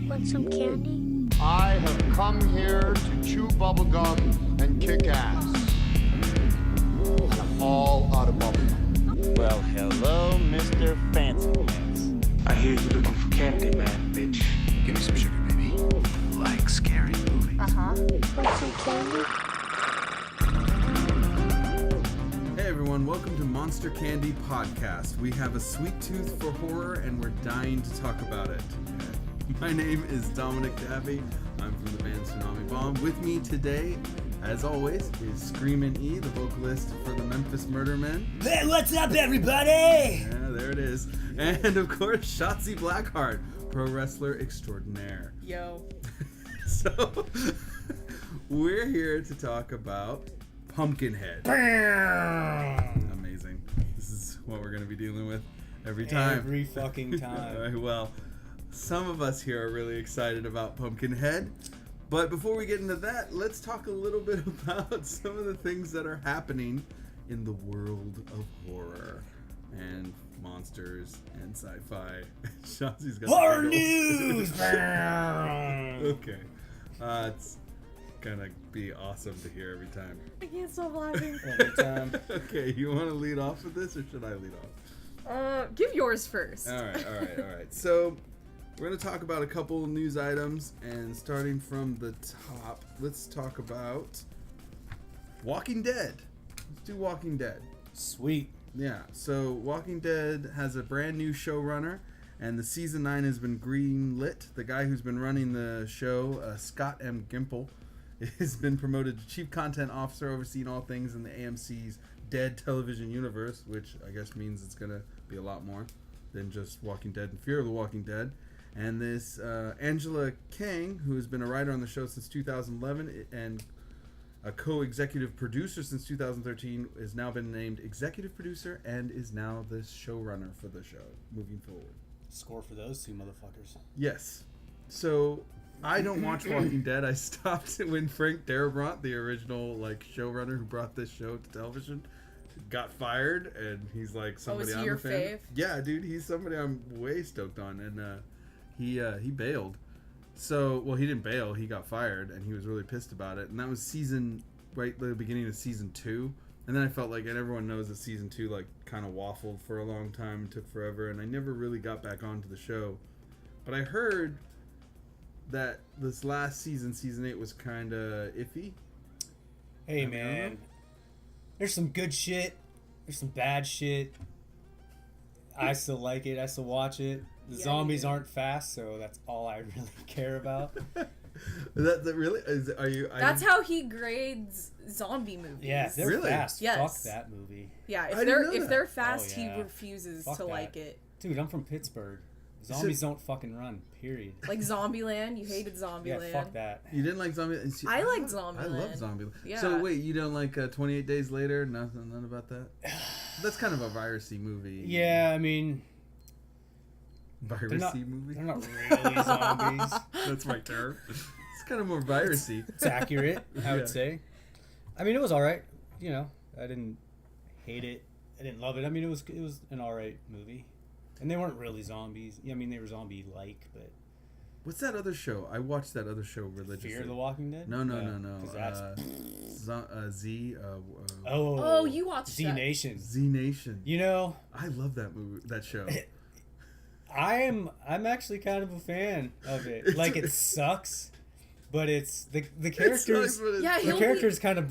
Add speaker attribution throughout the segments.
Speaker 1: Want some candy?
Speaker 2: I have come here to chew bubblegum and kick ass. And I'm all out of bubblegum.
Speaker 3: Well, hello, Mr. Fancy Pants.
Speaker 4: I hear you looking for candy, man, bitch.
Speaker 5: Give me some sugar, baby. Like scary movies.
Speaker 1: Want some candy?
Speaker 6: Hey everyone, welcome to Monster Candy Podcast. We have a sweet tooth for horror and we're dying to talk about it. My name is Dominic Daffy. I'm from the band Tsunami Bomb. With me today, as always, is Screamin' E, the vocalist for the Memphis Murder Men.
Speaker 7: Hey, what's up, everybody?
Speaker 6: Yeah, there it is. And of course, Shotzi Blackheart, pro wrestler extraordinaire.
Speaker 8: Yo.
Speaker 6: So, we're here to talk about Pumpkinhead. Amazing. This is what we're going to be dealing with every time.
Speaker 7: Every fucking time.
Speaker 6: All right, well, some of us here are really excited about Pumpkinhead. But before we get into that, let's talk a little bit about some of the things that are happening in the world of horror and monsters and sci-fi. Shotzi's got
Speaker 7: Horror
Speaker 6: the
Speaker 7: news!
Speaker 6: Okay. It's gonna be awesome to hear every time.
Speaker 8: I can't stop laughing.
Speaker 7: Every time.
Speaker 6: Okay, you want to lead off with this or should I lead off?
Speaker 8: Give yours first.
Speaker 6: All right. So, we're going to talk about a couple of news items, and starting from the top, let's talk about Walking Dead. Let's do Walking Dead.
Speaker 7: Sweet.
Speaker 6: Yeah, so Walking Dead has a brand new showrunner, and the season 9 has been green-lit. The guy who's been running the show, Scott M. Gimple, has been promoted to Chief Content Officer, overseeing all things in the AMC's Dead television universe, which I guess means it's going to be a lot more than just Walking Dead and Fear of the Walking Dead. And this Angela Kang, who has been a writer on the show since 2011 and a co-executive producer since 2013, has now been named executive producer and is now the showrunner for the show moving forward.
Speaker 7: Score for those two motherfuckers.
Speaker 6: Yes. So I don't watch Walking Dead. I stopped when Frank Darabont, the original showrunner who brought this show to television, got fired, and he's like somebody I'm a fan.
Speaker 8: Fave?
Speaker 6: Yeah, dude, he's somebody I'm way stoked on, and he bailed. So, well, he didn't bail. He got fired, and he was really pissed about it. And that was right at the beginning of season 2. And then I felt like, and everyone knows that season 2 kind of waffled for a long time, took forever, and I never really got back onto the show. But I heard that this last season, season 8, was kind of iffy.
Speaker 7: Hey, man. There's some good shit. There's some bad shit. I still like it. I still watch it. The zombies aren't fast, so that's all I really care about.
Speaker 6: That really are you?
Speaker 8: That's how he grades zombie movies.
Speaker 7: Yeah, they're
Speaker 6: Really?
Speaker 7: fast.
Speaker 8: Yes.
Speaker 7: Fuck that movie.
Speaker 8: Yeah,
Speaker 6: I didn't know
Speaker 8: if
Speaker 6: that.
Speaker 8: they're fast,
Speaker 7: Oh, yeah.
Speaker 8: he refuses
Speaker 7: Fuck
Speaker 8: to
Speaker 7: that.
Speaker 8: like it.
Speaker 7: Dude, I'm from Pittsburgh. Zombies don't fucking run, period.
Speaker 8: Like Zombieland, you hated Zombieland.
Speaker 7: Yeah, fuck that.
Speaker 6: You didn't like Zombie?
Speaker 8: I liked Zombieland.
Speaker 6: I love Zombieland.
Speaker 8: Yeah.
Speaker 6: So wait, you don't like 28 Days Later? None about that? That's kind of a virusy movie.
Speaker 7: Yeah, I mean...
Speaker 6: Virusy movie?
Speaker 7: They're not really zombies.
Speaker 6: That's my term. It's kind of more virusy.
Speaker 7: It's accurate, I would say. I mean, it was all right. You know, I didn't hate it. I didn't love it. I mean, it was an all right movie. And they weren't really zombies. Yeah, I mean, they were zombie-like, but...
Speaker 6: What's that other show? I watched that other show religiously.
Speaker 7: Fear the Walking Dead?
Speaker 6: No.
Speaker 7: 'Cause that's...
Speaker 6: Z.
Speaker 8: Oh, you watched
Speaker 7: Z
Speaker 8: that.
Speaker 7: Nation.
Speaker 6: Z Nation.
Speaker 7: You know...
Speaker 6: I love that movie, that show.
Speaker 7: I'm actually kind of a fan of it. It sucks, but it's... The characters...
Speaker 8: Yeah,
Speaker 7: the characters kind of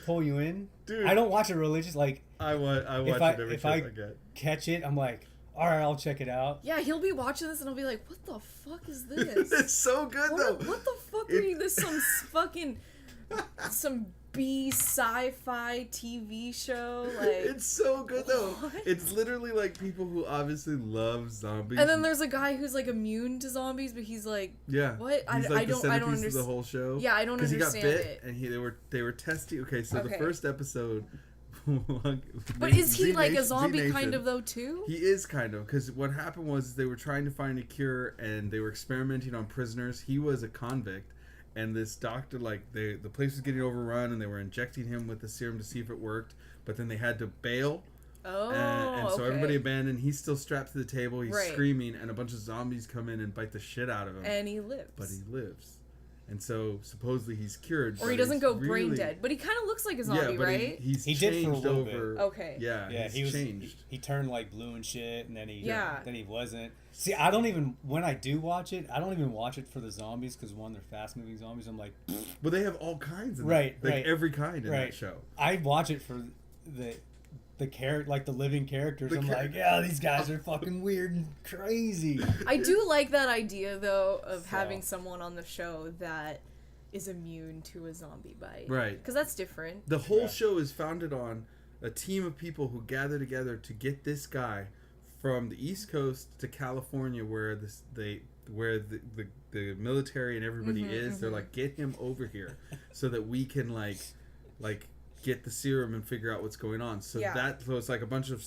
Speaker 7: pull you in.
Speaker 6: Dude.
Speaker 7: I don't watch it religious.
Speaker 6: I watch it every
Speaker 7: if
Speaker 6: chance
Speaker 7: I
Speaker 6: I get.
Speaker 7: catch it, I'm like, all right, I'll check it out.
Speaker 8: Yeah, he'll be watching this and I'll be like, what the fuck is this?
Speaker 6: It's so good, though.
Speaker 8: What the fuck are you? This some B sci-fi TV show?
Speaker 6: It's so good, though.
Speaker 8: What?
Speaker 6: It's literally people who obviously love zombies.
Speaker 8: And then there's a guy who's immune to zombies, but he's like,
Speaker 6: yeah,
Speaker 8: what?
Speaker 6: He's
Speaker 8: I don't
Speaker 6: the
Speaker 8: understand.
Speaker 6: of the whole show.
Speaker 8: Yeah, I don't understand
Speaker 6: he got bit,
Speaker 8: it.
Speaker 6: and they were testing. Okay, so the
Speaker 8: Okay.
Speaker 6: first episode.
Speaker 8: But is he like a zombie
Speaker 6: Z-Nation.
Speaker 8: kind of though too?
Speaker 6: He is kind of, because what happened was they were trying to find a cure and they were experimenting on prisoners. He was a convict, and this doctor, the place was getting overrun and they were injecting him with the serum to see if it worked, but then they had to bail
Speaker 8: Oh,
Speaker 6: and so
Speaker 8: okay.
Speaker 6: everybody abandoned. He's still strapped to the table. He's
Speaker 8: Right.
Speaker 6: screaming, and a bunch of zombies come in and bite the shit out of him.
Speaker 8: And he lives.
Speaker 6: But he lives. And so supposedly he's cured.
Speaker 8: Or
Speaker 6: but
Speaker 8: he doesn't
Speaker 6: he's
Speaker 8: go brain
Speaker 6: really-
Speaker 8: dead. But he kind of looks like a zombie,
Speaker 6: Yeah, but
Speaker 8: right?
Speaker 6: he's
Speaker 7: He
Speaker 6: changed
Speaker 7: did for a little bit.
Speaker 6: over.
Speaker 8: Okay.
Speaker 6: Yeah,
Speaker 7: Yeah,
Speaker 6: he's
Speaker 7: he was
Speaker 6: changed.
Speaker 7: He turned like blue and shit, and then he
Speaker 8: Yeah.
Speaker 7: then he wasn't. See, I don't even when I do watch it, I don't even watch it for the zombies because one, they're fast moving zombies. I'm like,
Speaker 6: But they have all kinds of
Speaker 7: Right,
Speaker 6: that. Like
Speaker 7: right.
Speaker 6: every kind in
Speaker 7: Right.
Speaker 6: that show.
Speaker 7: I watch it for the character, like the living characters. I'm
Speaker 6: char-
Speaker 7: like, yeah, these guys are fucking weird and crazy.
Speaker 8: I do like that idea, though, of
Speaker 7: So-
Speaker 8: having someone on the show that is immune to a zombie bite.
Speaker 6: Right.
Speaker 8: Because that's different.
Speaker 6: The whole
Speaker 7: Yeah.
Speaker 6: show is founded on a team of people who gather together to get this guy from the East Coast to California, where the military and everybody is. They're like, get him over here so that we can like get the serum and figure out what's going on. So
Speaker 8: Yeah.
Speaker 6: so it's like a bunch of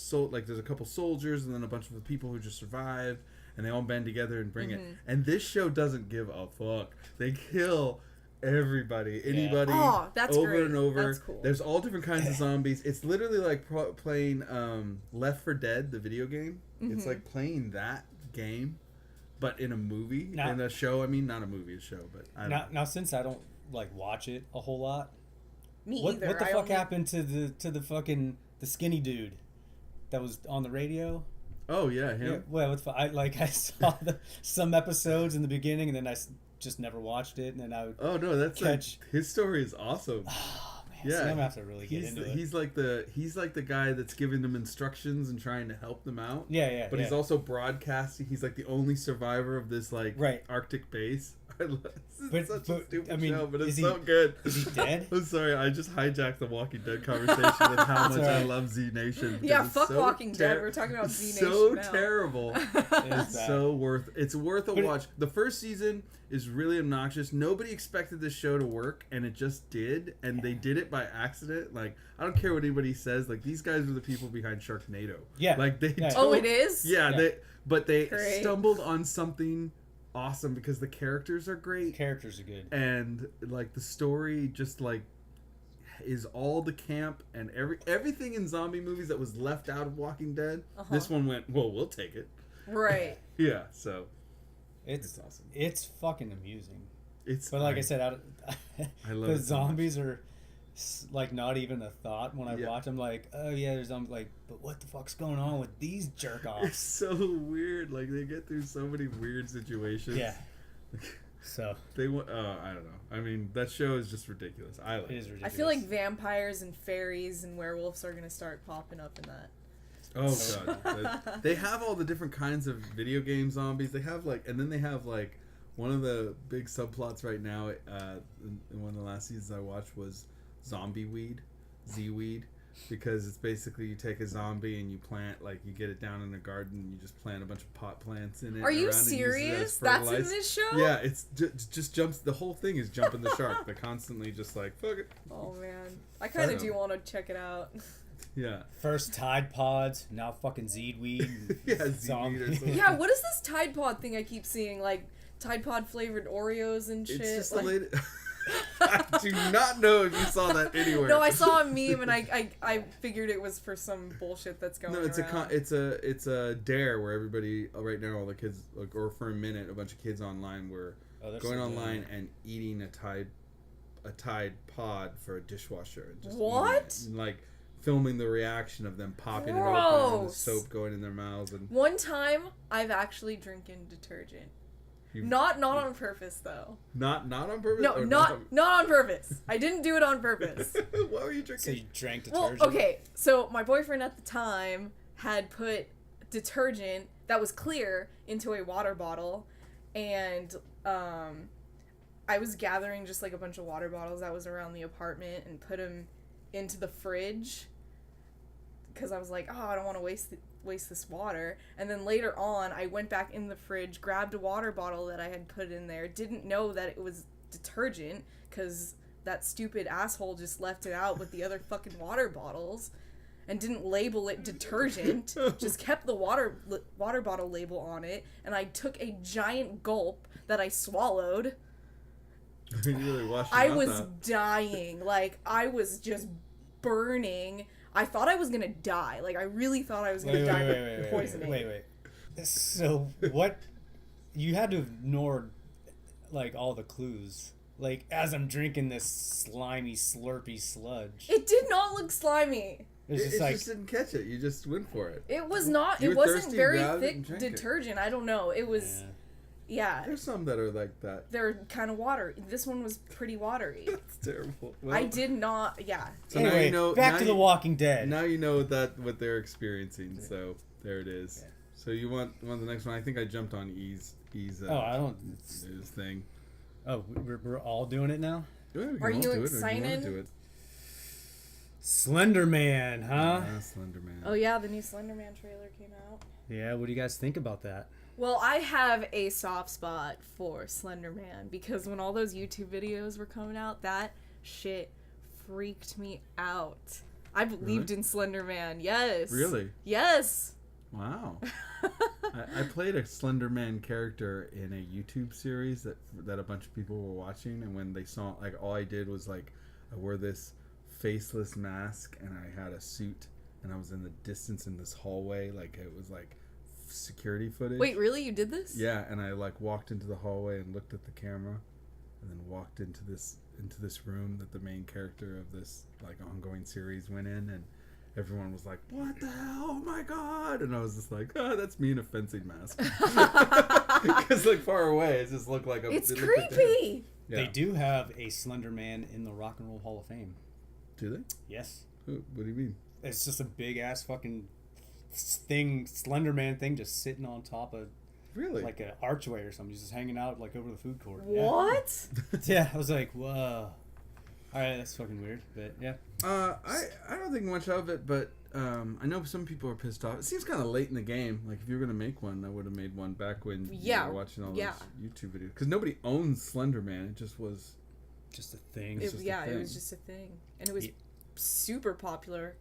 Speaker 6: there's a couple soldiers and then a bunch of the people who just survived, and they all band together and bring it. And this show doesn't give a fuck. They kill everybody, anybody,
Speaker 8: Oh, that's
Speaker 6: over
Speaker 8: great.
Speaker 6: and over.
Speaker 8: That's cool.
Speaker 6: There's all different kinds of zombies. It's literally like playing Left 4 Dead, the video game. It's like playing that game, but in a movie,
Speaker 7: Now-
Speaker 6: in a show. I mean, not a movie, a show, but I don't
Speaker 7: Now, since I don't like watch it a whole lot,
Speaker 8: Me
Speaker 7: what
Speaker 8: either.
Speaker 7: the
Speaker 8: I
Speaker 7: fuck
Speaker 8: only-
Speaker 7: happened to the fucking the skinny dude that was on the radio?
Speaker 6: Oh yeah,
Speaker 7: Yeah,
Speaker 6: him.
Speaker 7: well, I saw some episodes in the beginning, and then I just never watched it, and then I would.
Speaker 6: Oh no, that's
Speaker 7: Catch-
Speaker 6: like his story is awesome.
Speaker 7: Oh man,
Speaker 6: Yeah,
Speaker 7: so I'm gonna have to really get
Speaker 6: he's
Speaker 7: into it.
Speaker 6: he's like the guy that's giving them instructions and trying to help them out.
Speaker 7: Yeah,
Speaker 6: But
Speaker 7: yeah.
Speaker 6: he's also broadcasting. He's like the only survivor of this like
Speaker 7: Right.
Speaker 6: Arctic base. This
Speaker 7: But-
Speaker 6: is such a
Speaker 7: but,
Speaker 6: stupid
Speaker 7: I mean,
Speaker 6: show, but it's
Speaker 7: is he-
Speaker 6: so good.
Speaker 7: Is he dead?
Speaker 6: I'm sorry, I just hijacked the Walking Dead conversation with how much I
Speaker 7: alright.
Speaker 6: love Z Nation. because
Speaker 8: Yeah,
Speaker 6: it's
Speaker 8: fuck
Speaker 6: so
Speaker 8: Walking Dead. We're talking about Z Nation
Speaker 6: So
Speaker 8: now.
Speaker 6: terrible.
Speaker 7: It's bad.
Speaker 6: So it's worth a
Speaker 7: But it-
Speaker 6: watch. The first season is really obnoxious. Nobody expected this show to work, and it just did. And they did it by accident. Like, I don't care what anybody says. Like, these guys are the people behind Sharknado.
Speaker 7: Yeah.
Speaker 6: Like they.
Speaker 7: Yeah.
Speaker 8: Oh,
Speaker 6: don't-
Speaker 8: it is?
Speaker 6: Yeah.
Speaker 7: Yeah.
Speaker 6: They
Speaker 8: Great.
Speaker 6: stumbled on something awesome because the characters are great,
Speaker 7: Characters are good.
Speaker 6: and like the story just like is all the camp and everything in zombie movies that was left out of Walking Dead. This one went, well, we'll take it.
Speaker 8: Right.
Speaker 6: Yeah. So
Speaker 7: It's
Speaker 6: awesome.
Speaker 7: It's fucking amusing.
Speaker 6: It's.
Speaker 7: But like I said,
Speaker 6: I love
Speaker 7: the
Speaker 6: it so much.
Speaker 7: zombies are like not even a thought when I
Speaker 6: Yeah.
Speaker 7: watch. I'm like, oh yeah, there's zombies. Like, but what the fuck's going on with these jerk
Speaker 6: It's
Speaker 7: offs?
Speaker 6: so weird. Like they get through so many weird situations.
Speaker 7: Yeah. So
Speaker 6: They want. I don't know. I mean, that show is just ridiculous. I like
Speaker 7: it is
Speaker 6: it.
Speaker 8: I
Speaker 7: ridiculous.
Speaker 8: feel like vampires and fairies and werewolves are going to start popping up in that.
Speaker 6: Oh god. They have all the different kinds of video game zombies. They have like, and then they have like one of the big subplots right now. In one of the last seasons I watched was zombie weed, Z-weed. Because it's basically you take a zombie and you plant, like you get it down in a garden and you just plant a bunch of pot plants in it.
Speaker 8: Are you
Speaker 6: around and use it as
Speaker 8: serious? That's in
Speaker 6: fertilizer.
Speaker 8: this show?
Speaker 6: Yeah, it's just jumps. The whole thing is jumping the shark. They're constantly just like, fuck it.
Speaker 8: Oh, man. I kind of
Speaker 6: So-
Speaker 8: do want to check it out.
Speaker 6: Yeah.
Speaker 7: first Tide Pods, now fucking Zeedweed. and
Speaker 6: Yeah, Z-weed or something.
Speaker 8: Yeah, what is this Tide Pod thing I keep seeing? Like, Tide Pod flavored Oreos and shit?
Speaker 6: It's just
Speaker 8: like,
Speaker 6: the latest. I do not know if you saw that anywhere.
Speaker 8: No, I saw a meme and I figured it was for some bullshit that's going
Speaker 6: No,
Speaker 8: around.
Speaker 6: it's a dare where everybody right now, all the kids, like, or for a minute, a bunch of kids online were
Speaker 7: Oh, they're
Speaker 6: going
Speaker 7: so
Speaker 6: online
Speaker 7: good.
Speaker 6: and eating a Tide Pod for a dishwasher and just
Speaker 8: What?
Speaker 6: eating it, and, like filming the reaction of them popping it open and the
Speaker 8: Gross.
Speaker 6: soap going in their mouths and
Speaker 8: One time, I've actually drinking detergent.
Speaker 6: you-
Speaker 8: Not on purpose, though.
Speaker 6: not on purpose.
Speaker 8: No,
Speaker 6: or
Speaker 8: not on purpose. I didn't do it on purpose.
Speaker 6: What were you drinking?
Speaker 7: So you drank
Speaker 8: Well,
Speaker 7: detergent.
Speaker 8: okay, so my boyfriend at the time had put detergent that was clear into a water bottle, and I was gathering just like a bunch of water bottles that was around the apartment and put them into the fridge because I was like, oh, I don't want to waste this water. And then later on, I went back in the fridge, grabbed a water bottle that I had put in there, didn't know that it was detergent because that stupid asshole just left it out with the other fucking water bottles and didn't label it detergent, just kept the water bottle label on it, and I took a giant gulp that I swallowed.
Speaker 6: You really washed your
Speaker 8: I
Speaker 6: mouth
Speaker 8: was
Speaker 6: out.
Speaker 8: dying. Like, I was just burning. I thought I was gonna die. Like, I really thought I was gonna die from poisoning.
Speaker 7: Wait. So what? You had to have ignored like all the clues. Like as I'm drinking this slimy, slurpy sludge,
Speaker 8: It did not look slimy.
Speaker 7: it's
Speaker 6: It
Speaker 7: just like
Speaker 6: just didn't catch it. You just went for it.
Speaker 8: It was not.
Speaker 6: You
Speaker 8: It
Speaker 6: were
Speaker 8: wasn't
Speaker 6: thirsty,
Speaker 8: very
Speaker 6: grabbed it,
Speaker 8: thick
Speaker 6: and drank it.
Speaker 8: detergent. I don't know. It was. Yeah.
Speaker 6: There's some that are like that.
Speaker 8: They're kind of watery. This one was pretty watery.
Speaker 6: It's terrible. Well,
Speaker 8: I did not. Yeah.
Speaker 6: So now
Speaker 7: anyway,
Speaker 6: you know.
Speaker 7: back
Speaker 6: now
Speaker 7: to The
Speaker 6: you-
Speaker 7: Walking Dead.
Speaker 6: Now you know what they're experiencing. So there it is. So you want the next one? I think I jumped on E's.
Speaker 7: Oh, I don't.
Speaker 6: His thing.
Speaker 7: Oh, we're all doing it now.
Speaker 6: Yeah, we can
Speaker 8: Are
Speaker 6: all
Speaker 8: you
Speaker 6: do it, or
Speaker 8: excited?
Speaker 6: wanna do it?
Speaker 7: Slender Man, huh?
Speaker 6: Yeah, Slender Man.
Speaker 8: Oh yeah, the new Slender Man trailer came out.
Speaker 7: Yeah. What do you guys think about that?
Speaker 8: Well, I have a soft spot for Slender Man because when all those YouTube videos were coming out, that shit freaked me out. I believed in Slender Man. Yes.
Speaker 6: Really?
Speaker 8: Yes.
Speaker 6: Wow. I played a Slender Man character in a YouTube series that a bunch of people were watching, and when they saw, like, all I did was, like, I wore this faceless mask, and I had a suit, and I was in the distance in this hallway, like, it was, like, security footage.
Speaker 8: Wait, really? You did this?
Speaker 6: Yeah, and I, like, walked into the hallway and looked at the camera, and then walked into this room that the main character of this, like, ongoing series went in, and everyone was like, "What the hell? Oh my god!" And I was just like, "Oh, that's me in a fencing mask." Because like far away, it just looked like a.
Speaker 8: It's
Speaker 6: it looked like
Speaker 8: creepy.
Speaker 6: Yeah.
Speaker 7: They do have a Slender Man in the Rock and Roll Hall of Fame.
Speaker 6: Do they?
Speaker 7: Yes.
Speaker 6: What do you mean?
Speaker 7: It's just a big ass fucking thing, Slender Man thing, just sitting on top of
Speaker 6: Really?
Speaker 7: like an archway or something. He's just hanging out like over the food court.
Speaker 8: What?
Speaker 7: Yeah, I was like, whoa. All right, that's fucking weird, but yeah.
Speaker 6: I don't think much of it, but I know some people are pissed off. It seems kind of late in the game. Like if you were gonna make one, I would have made one back when you were watching all those YouTube videos. Because nobody owns Slender Man. It just was.
Speaker 7: Just a thing.
Speaker 8: It,
Speaker 6: just a
Speaker 8: yeah, it
Speaker 6: thing.
Speaker 8: was just a thing, and it was super popular.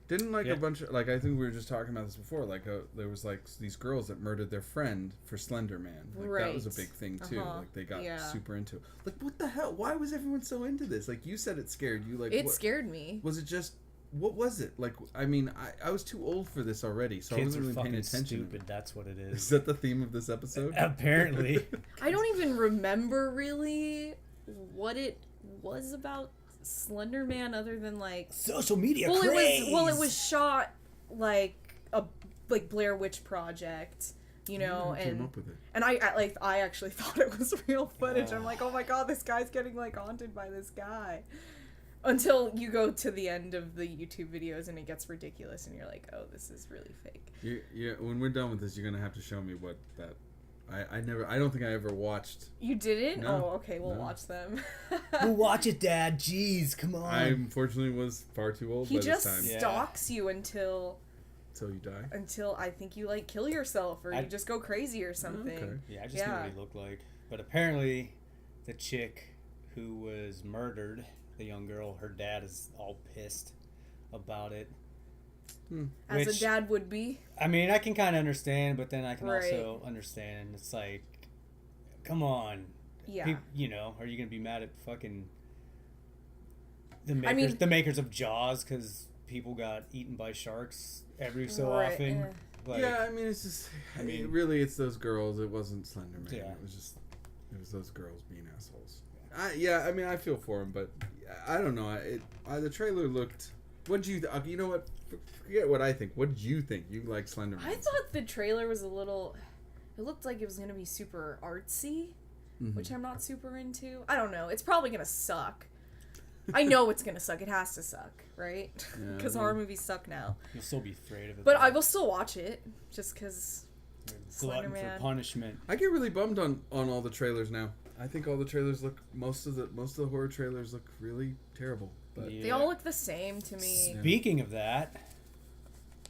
Speaker 6: Didn't like a bunch of, like, I think we were just talking about this before, like there was like these girls that murdered their friend for Slender Man. Like that was a
Speaker 8: Right.
Speaker 6: big thing too. Like they got
Speaker 8: Yeah.
Speaker 6: super into it. Like what the hell? Why was everyone so into this? Like you said it scared you. Like
Speaker 8: It
Speaker 6: what,
Speaker 8: scared me.
Speaker 6: was it just what was it? Like I mean, I was too old for this already, so I
Speaker 7: Kids
Speaker 6: wasn't
Speaker 7: are
Speaker 6: really paying
Speaker 7: fucking
Speaker 6: attention.
Speaker 7: stupid. That's what it
Speaker 6: Is
Speaker 7: is.
Speaker 6: that the theme of this episode?
Speaker 7: Apparently.
Speaker 8: I don't even remember really what it was about Slender Man other than like
Speaker 7: Social media
Speaker 8: well
Speaker 7: craze.
Speaker 8: it was shot like a Blair Witch Project, you know,
Speaker 6: Who came
Speaker 8: and
Speaker 6: up with it?
Speaker 8: and I actually thought it was real footage. I'm like, oh my god, this guy's getting like haunted by this guy. Until you go to the end of the YouTube videos and it gets ridiculous and you're like, oh, this is really fake.
Speaker 6: You when we're done with this, you're gonna have to show me what that. I don't think I ever watched.
Speaker 8: You didn't?
Speaker 6: No.
Speaker 8: Oh, okay, we'll
Speaker 6: No.
Speaker 8: watch them.
Speaker 7: Well, watch it, Dad. Jeez, come on.
Speaker 6: I unfortunately was far too old
Speaker 8: He
Speaker 6: by
Speaker 8: just
Speaker 6: this time.
Speaker 8: stalks you until
Speaker 6: Until you die.
Speaker 8: I think you like kill yourself or
Speaker 7: I-
Speaker 8: you just go crazy or something.
Speaker 6: Okay.
Speaker 7: Yeah, I just knew what he looked like. But apparently, the chick who was murdered, the young girl, her dad is all pissed about it.
Speaker 8: As
Speaker 7: Which-
Speaker 8: a dad would be.
Speaker 7: I mean, I can kind of understand, but then I can
Speaker 8: Right.
Speaker 7: also understand it's like, come on.
Speaker 8: Yeah.
Speaker 7: You know, are you going to be mad at fucking the makers,
Speaker 8: mean-
Speaker 7: the makers of Jaws because people got eaten by sharks every so
Speaker 8: Right,
Speaker 7: often?
Speaker 8: yeah.
Speaker 7: Like,
Speaker 6: Yeah, I mean, it's just. I mean, really, it's those girls. It wasn't Slender Man.
Speaker 7: Yeah.
Speaker 6: It was those girls being assholes. I mean, I feel for them, but I don't know. The trailer looked. What did you? You know what? Forget what I think. What did you think? You like Slender Man?
Speaker 8: I thought the trailer was a little. It looked like it was gonna be super artsy, which I'm not super into. I don't know. It's probably gonna suck. I know it's gonna suck. It has to suck, right?
Speaker 6: Yeah,
Speaker 8: Because horror movies suck now.
Speaker 7: you'll still be afraid of it.
Speaker 8: But
Speaker 7: though.
Speaker 8: I will still watch it, just because.
Speaker 7: Glutton for
Speaker 8: Slenderman.
Speaker 7: punishment.
Speaker 6: I get really bummed on all the trailers now. I think all the trailers look. Most of the horror trailers look really terrible. But
Speaker 7: Yeah.
Speaker 8: They all look the same to me.
Speaker 7: Speaking of that,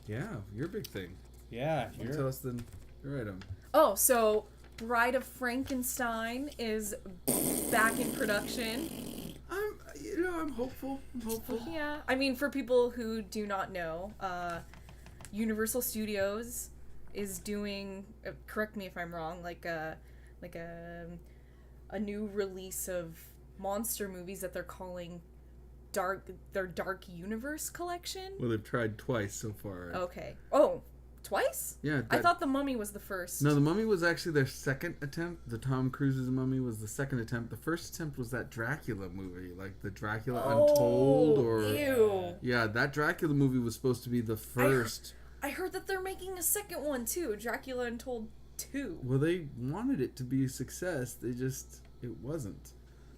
Speaker 6: yeah, your big thing.
Speaker 7: yeah,
Speaker 6: You tell us then your item.
Speaker 8: Oh, so Bride of Frankenstein is back in production.
Speaker 6: I'm hopeful. I'm hopeful.
Speaker 8: Yeah, I mean, for people who do not know, Universal Studios is doing. Correct me if I'm wrong. Like a new release of monster movies that they're calling their Dark Universe collection.
Speaker 6: Well, they've tried twice so far.
Speaker 8: Okay. Oh, twice?
Speaker 6: Yeah.
Speaker 8: I thought The Mummy was the first.
Speaker 6: No, The Mummy was actually their second attempt. The Tom Cruise's Mummy was the second attempt. The first attempt was that Dracula movie, like the Dracula Untold, or
Speaker 8: ew.
Speaker 6: yeah, that Dracula movie was supposed to be the first.
Speaker 8: I heard that they're making a second one too, Dracula Untold 2.
Speaker 6: Well, they wanted it to be a success. It wasn't.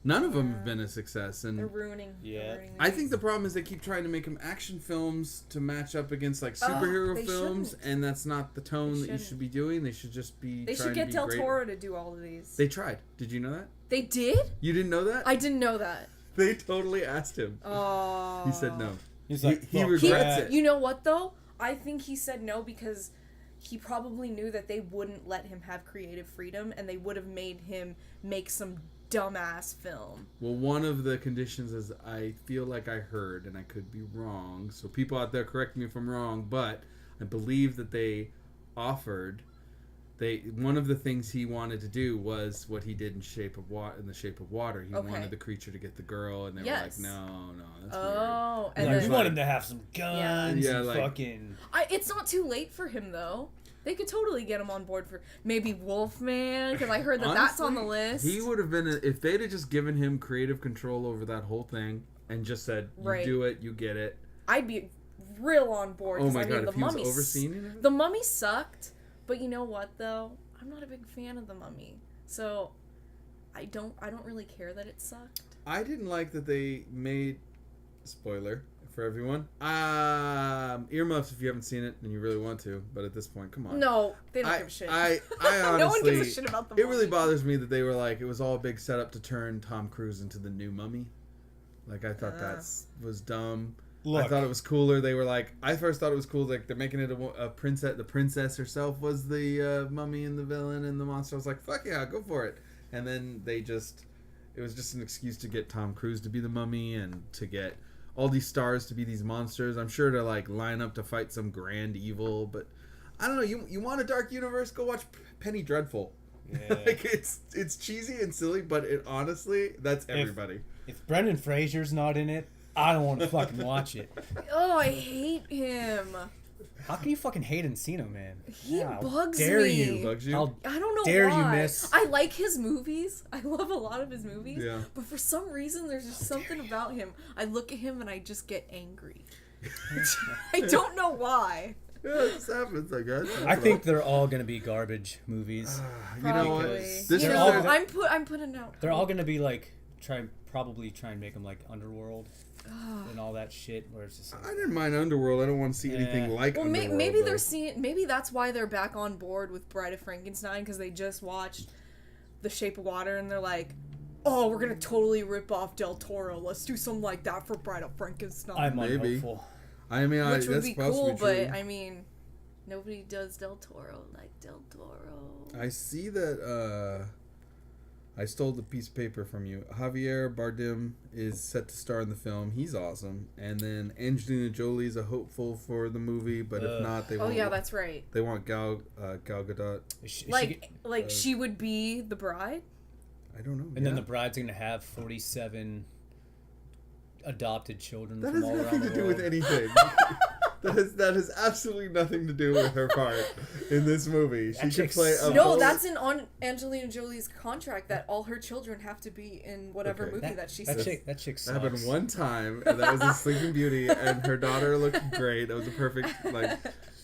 Speaker 6: None of them have been a success, and
Speaker 8: They're ruining.
Speaker 7: Yeah.
Speaker 6: I think the problem is they keep trying to make them action films to match up against like superhero
Speaker 8: they
Speaker 6: films,
Speaker 8: shouldn't.
Speaker 6: and that's not the tone
Speaker 8: They
Speaker 6: that you
Speaker 8: shouldn't.
Speaker 6: should be doing. They should just be.
Speaker 8: They
Speaker 6: trying
Speaker 8: should get
Speaker 6: to be
Speaker 8: Del
Speaker 6: great.
Speaker 8: Toro to do all of these.
Speaker 6: They tried. Did you know that?
Speaker 8: They did?
Speaker 6: You didn't know that?
Speaker 8: I didn't know that.
Speaker 6: They totally asked him.
Speaker 8: Oh.
Speaker 6: He said no.
Speaker 7: He's
Speaker 6: He,
Speaker 7: like,
Speaker 6: he
Speaker 7: "Fuck
Speaker 6: regrets
Speaker 7: that."
Speaker 6: it.
Speaker 8: You know what though? I think he said no because he probably knew that they wouldn't let him have creative freedom, and they would have made him make some dumbass film.
Speaker 6: Well, one of the conditions is I feel like I heard, and I could be wrong, so people out there correct me if I'm wrong, but I believe that they offered. One of the things he wanted to do was what he did in Shape of Water. He
Speaker 8: Okay.
Speaker 6: wanted the creature to get the girl, and they
Speaker 8: Yes.
Speaker 6: were like, no, that's
Speaker 8: Oh,
Speaker 7: And
Speaker 8: and
Speaker 7: like,
Speaker 8: then
Speaker 7: we want him to have some guns
Speaker 6: Yeah,
Speaker 7: and
Speaker 6: like-
Speaker 7: fucking...
Speaker 8: it's not too late for him though. They could totally get him on board for maybe Wolfman, because I heard that that's on the list.
Speaker 6: He would have been if they'd have just given him creative control over that whole thing and just said, "You
Speaker 8: Right.
Speaker 6: do it, you get it."
Speaker 8: I'd be real on board.
Speaker 6: Oh
Speaker 8: 'Cause,
Speaker 6: my
Speaker 8: I mean,
Speaker 6: god,
Speaker 8: the
Speaker 6: if he was
Speaker 8: Mummy
Speaker 6: overseeing it.
Speaker 8: The Mummy sucked, but you know what though? I'm not a big fan of the Mummy, so I don't really care that it sucked.
Speaker 6: I didn't like that they made spoiler for everyone. Earmuffs if you haven't seen it and you really want to, but at this point, come on.
Speaker 8: No, they don't give a shit.
Speaker 6: I honestly,
Speaker 8: No one gives a shit about the
Speaker 6: It really
Speaker 8: Mummy.
Speaker 6: bothers me that they were like, it was all a big setup to turn Tom Cruise into the new Mummy. Like, I thought that was dumb. I
Speaker 7: Look.
Speaker 6: thought it was cooler. They were like, I first thought it was cool. Like, they're making it a princess. The princess herself was the mummy and the villain and the monster. I was like, fuck yeah, go for it. And then it was just an excuse to get Tom Cruise to be the mummy and to get all these stars to be these monsters. I'm sure to like line up to fight some grand evil, but I don't know. You want a dark universe? Go watch Penny Dreadful.
Speaker 7: Yeah.
Speaker 6: Like it's cheesy and silly, but it honestly that's everybody.
Speaker 7: If Brendan Fraser's not in it, I don't want to fucking watch it.
Speaker 8: Oh, I hate him.
Speaker 7: How can you fucking hate Encino Man?
Speaker 8: He
Speaker 7: How
Speaker 8: bugs
Speaker 7: dare
Speaker 8: me.
Speaker 7: you?
Speaker 6: Bugs you?
Speaker 7: How
Speaker 8: I don't know
Speaker 7: dare
Speaker 8: why.
Speaker 7: you miss?
Speaker 8: I like his movies. I love a lot of his movies.
Speaker 6: Yeah.
Speaker 8: But for some reason, there's just something about him. I look at him and I just get angry. I don't know why.
Speaker 6: Yeah, this happens, I guess.
Speaker 7: I think they're all gonna be garbage movies.
Speaker 6: You know what?
Speaker 8: Probably.
Speaker 6: This
Speaker 8: You
Speaker 6: is
Speaker 8: know,
Speaker 6: their-
Speaker 8: I'm putting out.
Speaker 7: They're all gonna be like probably try and make them like Underworld and all that shit. Where it's just like,
Speaker 6: I didn't mind Underworld. I don't want to see anything like
Speaker 8: Well,
Speaker 6: Underworld.
Speaker 8: maybe
Speaker 6: though.
Speaker 8: they're seeing. Maybe that's why they're back on board with Bride of Frankenstein, because they just watched The Shape of Water and they're like, "Oh, we're gonna totally rip off Del Toro. Let's do something like that for Bride of Frankenstein."
Speaker 7: I'm
Speaker 6: Maybe.
Speaker 7: unhopeful.
Speaker 6: I mean,
Speaker 8: Which would
Speaker 6: that's
Speaker 8: be
Speaker 6: supposed
Speaker 8: cool,
Speaker 6: to be true.
Speaker 8: but I mean, nobody does Del Toro like Del Toro.
Speaker 6: I see that. I stole the piece of paper from you. Javier Bardem is set to star in the film. He's awesome. And then Angelina Jolie is a hopeful for the movie, but if not, they
Speaker 8: Oh
Speaker 6: won't.
Speaker 8: yeah, that's right.
Speaker 6: They want Gal Gadot.
Speaker 8: Like she would be the bride.
Speaker 6: I don't know.
Speaker 7: And then
Speaker 6: yeah.
Speaker 7: the bride's gonna have 47 adopted children
Speaker 6: That
Speaker 7: from
Speaker 6: has
Speaker 7: all
Speaker 6: nothing
Speaker 7: around
Speaker 6: to
Speaker 7: the
Speaker 6: do
Speaker 7: world.
Speaker 6: with anything. that has absolutely nothing to do with her part in this movie. She could
Speaker 7: chick's
Speaker 6: play a
Speaker 8: No,
Speaker 6: role-
Speaker 8: that's on Angelina Jolie's contract that all her children have to be in whatever
Speaker 6: Okay.
Speaker 8: movie that she
Speaker 7: That
Speaker 8: says.
Speaker 7: chick
Speaker 6: That
Speaker 7: sucks.
Speaker 6: happened one time, and that was in Sleeping Beauty, and her daughter looked great. That was a perfect, like,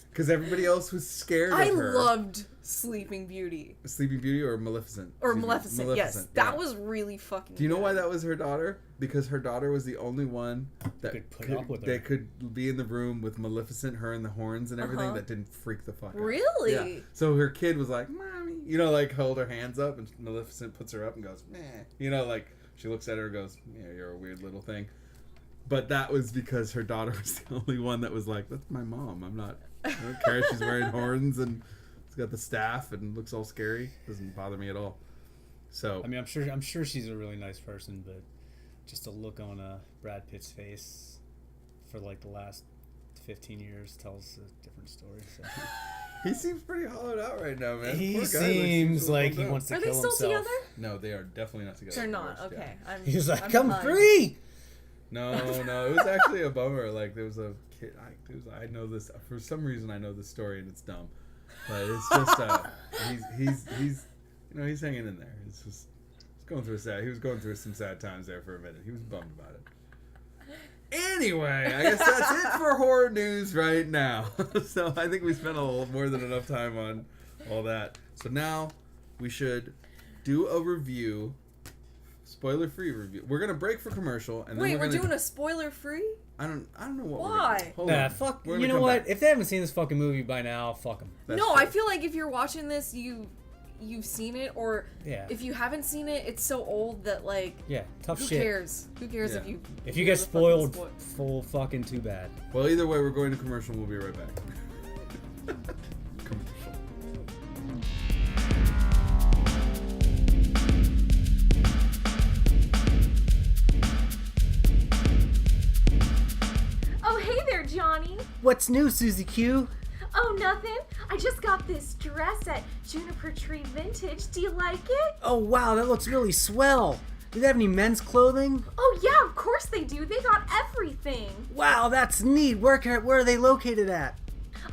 Speaker 6: because everybody else was scared of
Speaker 8: I
Speaker 6: her.
Speaker 8: loved Sleeping Beauty.
Speaker 6: Sleeping Beauty or Maleficent?
Speaker 8: Or
Speaker 6: Excuse me.
Speaker 8: Maleficent, yes. That
Speaker 6: yeah.
Speaker 8: was really fucking
Speaker 6: Do you know
Speaker 8: good.
Speaker 6: why that was her daughter? Because her daughter was the only one that
Speaker 7: Could put up with her.
Speaker 6: that could be in the room with Maleficent, her and the horns and everything,
Speaker 8: Uh-huh.
Speaker 6: that didn't freak the fuck out.
Speaker 8: Really?
Speaker 6: Yeah. So her kid was like, "Mommy," you know, like hold her hands up, and Maleficent puts her up and goes, "Meh," you know, like she looks at her and goes, "Yeah, you're a weird little thing." But that was because her daughter was the only one that was like, "That's my mom. I don't care. She's wearing horns and she's got the staff and looks all scary. Doesn't bother me at all." So
Speaker 7: I mean, I'm sure she's a really nice person, but just a look on Brad Pitt's face for like the last 15 years tells a different story. So.
Speaker 6: he seems pretty hollowed out right now, man.
Speaker 7: He
Speaker 6: Poor guy,
Speaker 7: seems
Speaker 6: a little
Speaker 7: like he
Speaker 6: bummed out.
Speaker 7: wants to
Speaker 8: Are they
Speaker 7: kill
Speaker 8: still
Speaker 7: himself.
Speaker 8: together?
Speaker 6: No, they are definitely not together.
Speaker 8: They're not.
Speaker 6: Divorced,
Speaker 8: Okay.
Speaker 6: yeah.
Speaker 8: I'm,
Speaker 7: He's like,
Speaker 8: I'm
Speaker 7: I'm
Speaker 8: behind.
Speaker 7: free.
Speaker 6: No, it was actually a bummer. Like there was a kid. I know this for some reason. I know this story and it's dumb, but it's just he's he's hanging in there. It's just he was going through some sad times there for a minute. He was bummed about it. Anyway, I guess that's it for horror news right now. So I think we spent a little more than enough time on all that. So now we should do a review. Spoiler-free review. We're gonna break for commercial, and then
Speaker 8: we're doing a spoiler-free.
Speaker 6: I don't know what.
Speaker 8: Why?
Speaker 6: We're gonna do.
Speaker 7: Fuck.
Speaker 6: We're
Speaker 7: You
Speaker 6: gonna
Speaker 7: know
Speaker 6: come
Speaker 7: what?
Speaker 6: back.
Speaker 7: If they haven't seen this fucking movie by now, fuck them.
Speaker 6: That's
Speaker 8: No,
Speaker 6: true.
Speaker 8: I feel like if you're watching this, you've seen it, or if you haven't seen it, it's so old that like
Speaker 7: tough
Speaker 8: who
Speaker 7: shit.
Speaker 8: cares? Who cares
Speaker 6: Yeah.
Speaker 7: If you get spoiled, full fucking too bad.
Speaker 6: Well, either way, we're going to commercial. We'll be right back. Commercial.
Speaker 9: Oh, hey there, Johnny.
Speaker 7: What's new, Susie Q?
Speaker 9: Oh, nothing. I just got this dress at Juniper Tree Vintage. Do you like it?
Speaker 7: Oh wow, that looks really swell. Do they have any men's clothing?
Speaker 9: Oh, yeah, of course they do. They got everything.
Speaker 7: Wow, that's neat. Where are they located at?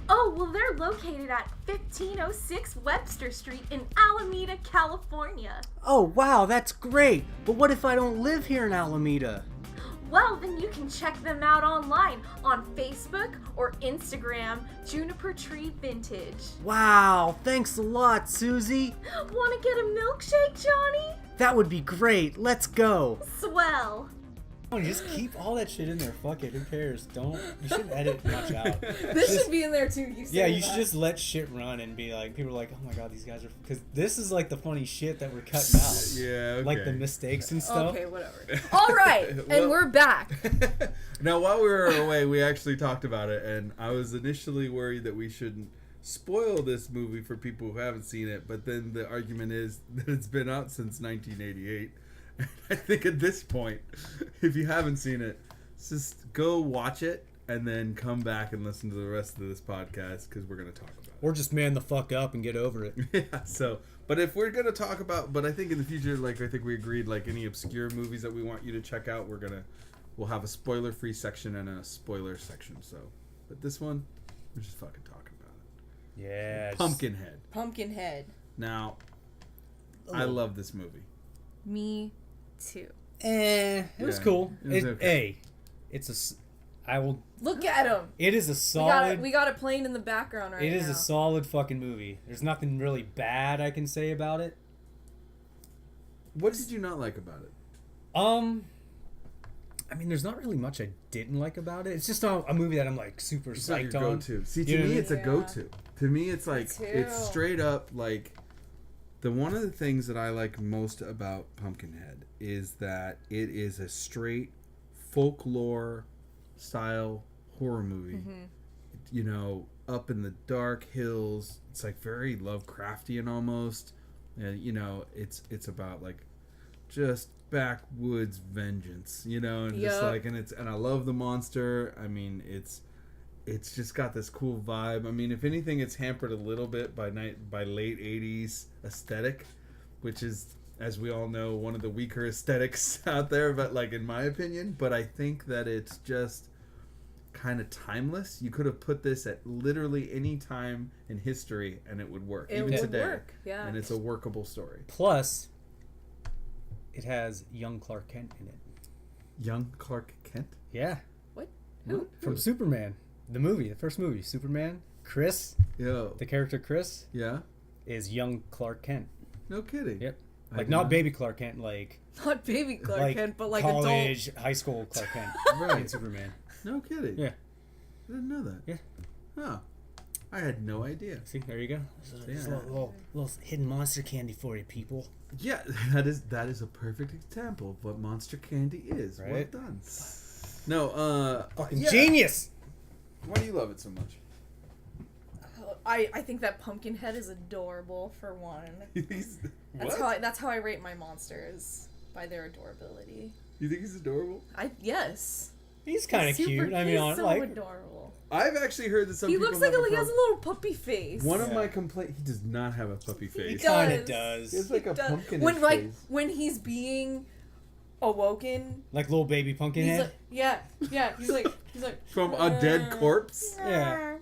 Speaker 9: Oh, well, they're located at 1506 Webster Street in Alameda, California.
Speaker 7: Oh wow, that's great. But what if I don't live here in Alameda?
Speaker 9: Well, then you can check them out online on Facebook or Instagram, Juniper Tree Vintage.
Speaker 7: Wow, thanks a lot, Susie.
Speaker 9: Want to get a milkshake, Johnny?
Speaker 7: That would be great. Let's go.
Speaker 9: Swell.
Speaker 7: Oh, just keep all that shit in there. Fuck it. Who cares? You shouldn't edit much out.
Speaker 8: This should be in there too. You
Speaker 7: should just let shit run and be like, people are like, oh my god, these guys are. Because this is like the funny shit that we're cutting out.
Speaker 6: Yeah, okay.
Speaker 7: Like the mistakes and stuff.
Speaker 8: Okay, whatever. All right, and we're back.
Speaker 6: Now, while we were away, we actually talked about it, and I was initially worried that we shouldn't spoil this movie for people who haven't seen it, but then the argument is that it's been out since 1988. I think at this point, if you haven't seen it, just go watch it and then come back and listen to the rest of this podcast because we're going to talk about it.
Speaker 7: Or just man the fuck up and get over it.
Speaker 6: Yeah, so, but if we're going to talk about, but I think in the future, like I think we agreed, like any obscure movies that we want you to check out, we'll have a spoiler-free section and a spoiler section. So, but this one, we're just fucking talking about it.
Speaker 7: Yeah.
Speaker 6: Pumpkinhead.
Speaker 8: Pumpkinhead.
Speaker 6: Now, I love this movie.
Speaker 8: Me too.
Speaker 7: It was cool.
Speaker 6: It was okay.
Speaker 7: I will.
Speaker 8: Look at him.
Speaker 7: It is a solid.
Speaker 8: We got it playing in the background right now.
Speaker 7: It is a solid fucking movie. There's nothing really bad I can say about it.
Speaker 6: What did you not like about it?
Speaker 7: I mean, there's not really much I didn't like about it. It's just a movie that I'm like super
Speaker 6: It's not
Speaker 7: psyched
Speaker 6: your
Speaker 7: on.
Speaker 6: go-to. See,
Speaker 7: You know
Speaker 6: to
Speaker 7: what I
Speaker 6: me,
Speaker 7: mean?
Speaker 6: it's a go-to. To me, it's like
Speaker 8: too.
Speaker 6: it's straight up like one of the things that I like most about Pumpkinhead is that it is a straight folklore style horror movie.
Speaker 8: Mm-hmm.
Speaker 6: You know, up in the dark hills. It's like very Lovecraftian almost, and you know, it's about like just backwoods vengeance, you know, and just like, and I love the monster. I mean, it's just got this cool vibe. I mean, if anything, it's hampered a little bit by late 80s aesthetic, which is, as we all know, one of the weaker aesthetics out there, but like in my opinion. But I think that it's just kind of timeless. You could have put this at literally any time in history and it would work. Even today.
Speaker 8: Work. Yeah.
Speaker 6: And it's a workable story.
Speaker 7: Plus, it has young Clark Kent in it.
Speaker 6: Young Clark Kent?
Speaker 7: Yeah.
Speaker 8: What? Who?
Speaker 7: From Superman. The movie, the first movie, Superman. Chris,
Speaker 6: Yo.
Speaker 7: the character Chris,
Speaker 6: Yeah?
Speaker 7: is young Clark Kent.
Speaker 6: No kidding.
Speaker 7: Yep.
Speaker 6: I
Speaker 7: Like
Speaker 6: did
Speaker 7: not baby Clark Kent, like
Speaker 8: Not baby Clark Kent, but like
Speaker 7: college, high school Clark Kent.
Speaker 6: Right.
Speaker 7: In Superman.
Speaker 6: No kidding.
Speaker 7: Yeah.
Speaker 6: I didn't know that.
Speaker 7: Yeah.
Speaker 6: Oh. I had no idea.
Speaker 7: See, there you go. There's
Speaker 6: Yeah.
Speaker 7: a little hidden monster candy for you, people.
Speaker 6: Yeah, that is a perfect example of what monster candy is. Well
Speaker 7: Right?
Speaker 6: done. No,
Speaker 7: Fucking
Speaker 6: yeah.
Speaker 7: genius!
Speaker 6: Why do you love it so much?
Speaker 8: I think that Pumpkinhead is adorable for one. That's how I rate my monsters, by their adorability.
Speaker 6: You think he's adorable?
Speaker 8: Yes.
Speaker 7: He's kind of
Speaker 8: Super-
Speaker 7: cute. I mean,
Speaker 8: he's so
Speaker 7: like,
Speaker 8: adorable.
Speaker 6: I've actually heard that some
Speaker 8: He
Speaker 6: people
Speaker 8: looks like
Speaker 6: have
Speaker 8: he has a little puppy face.
Speaker 6: One of my complaints, he does not have a puppy face.
Speaker 7: kind of
Speaker 8: does.
Speaker 7: does.
Speaker 6: He has like a pumpkin
Speaker 8: when
Speaker 6: face.
Speaker 8: when he's being awoken.
Speaker 7: Like little baby
Speaker 8: He's
Speaker 7: Pumpkinhead.
Speaker 8: like, yeah. He's like
Speaker 6: From a dead corpse.
Speaker 7: Yeah.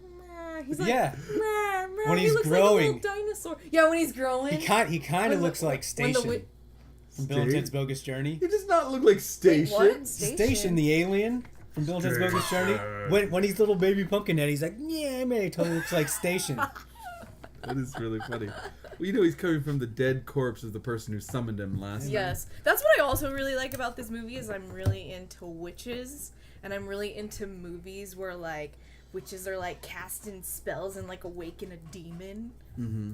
Speaker 8: He's like,
Speaker 7: Yeah.
Speaker 8: When
Speaker 7: When
Speaker 8: he
Speaker 7: he's
Speaker 8: looks
Speaker 7: growing.
Speaker 8: like a little dinosaur. Yeah, when he's growing.
Speaker 7: He kind of
Speaker 8: When
Speaker 7: looks
Speaker 8: the-
Speaker 7: like
Speaker 8: when the
Speaker 7: Station
Speaker 8: wi-
Speaker 7: from Bill and Ted's Bogus Journey.
Speaker 6: He does not look like Station.
Speaker 8: Wait, what?
Speaker 7: Station, the alien from Bill and Ted's Bogus Journey. When he's little baby Pumpkinhead, he's like, yeah, man, he totally looks like Station.
Speaker 6: That is really funny. Well, you know he's coming from the dead corpse of the person who summoned him last night.
Speaker 8: Yes. That's what I also really like about this movie is I'm really into witches, and I'm really into movies where, like, witches are, like, casting spells and, like, awaken a demon.
Speaker 6: Mm-hmm.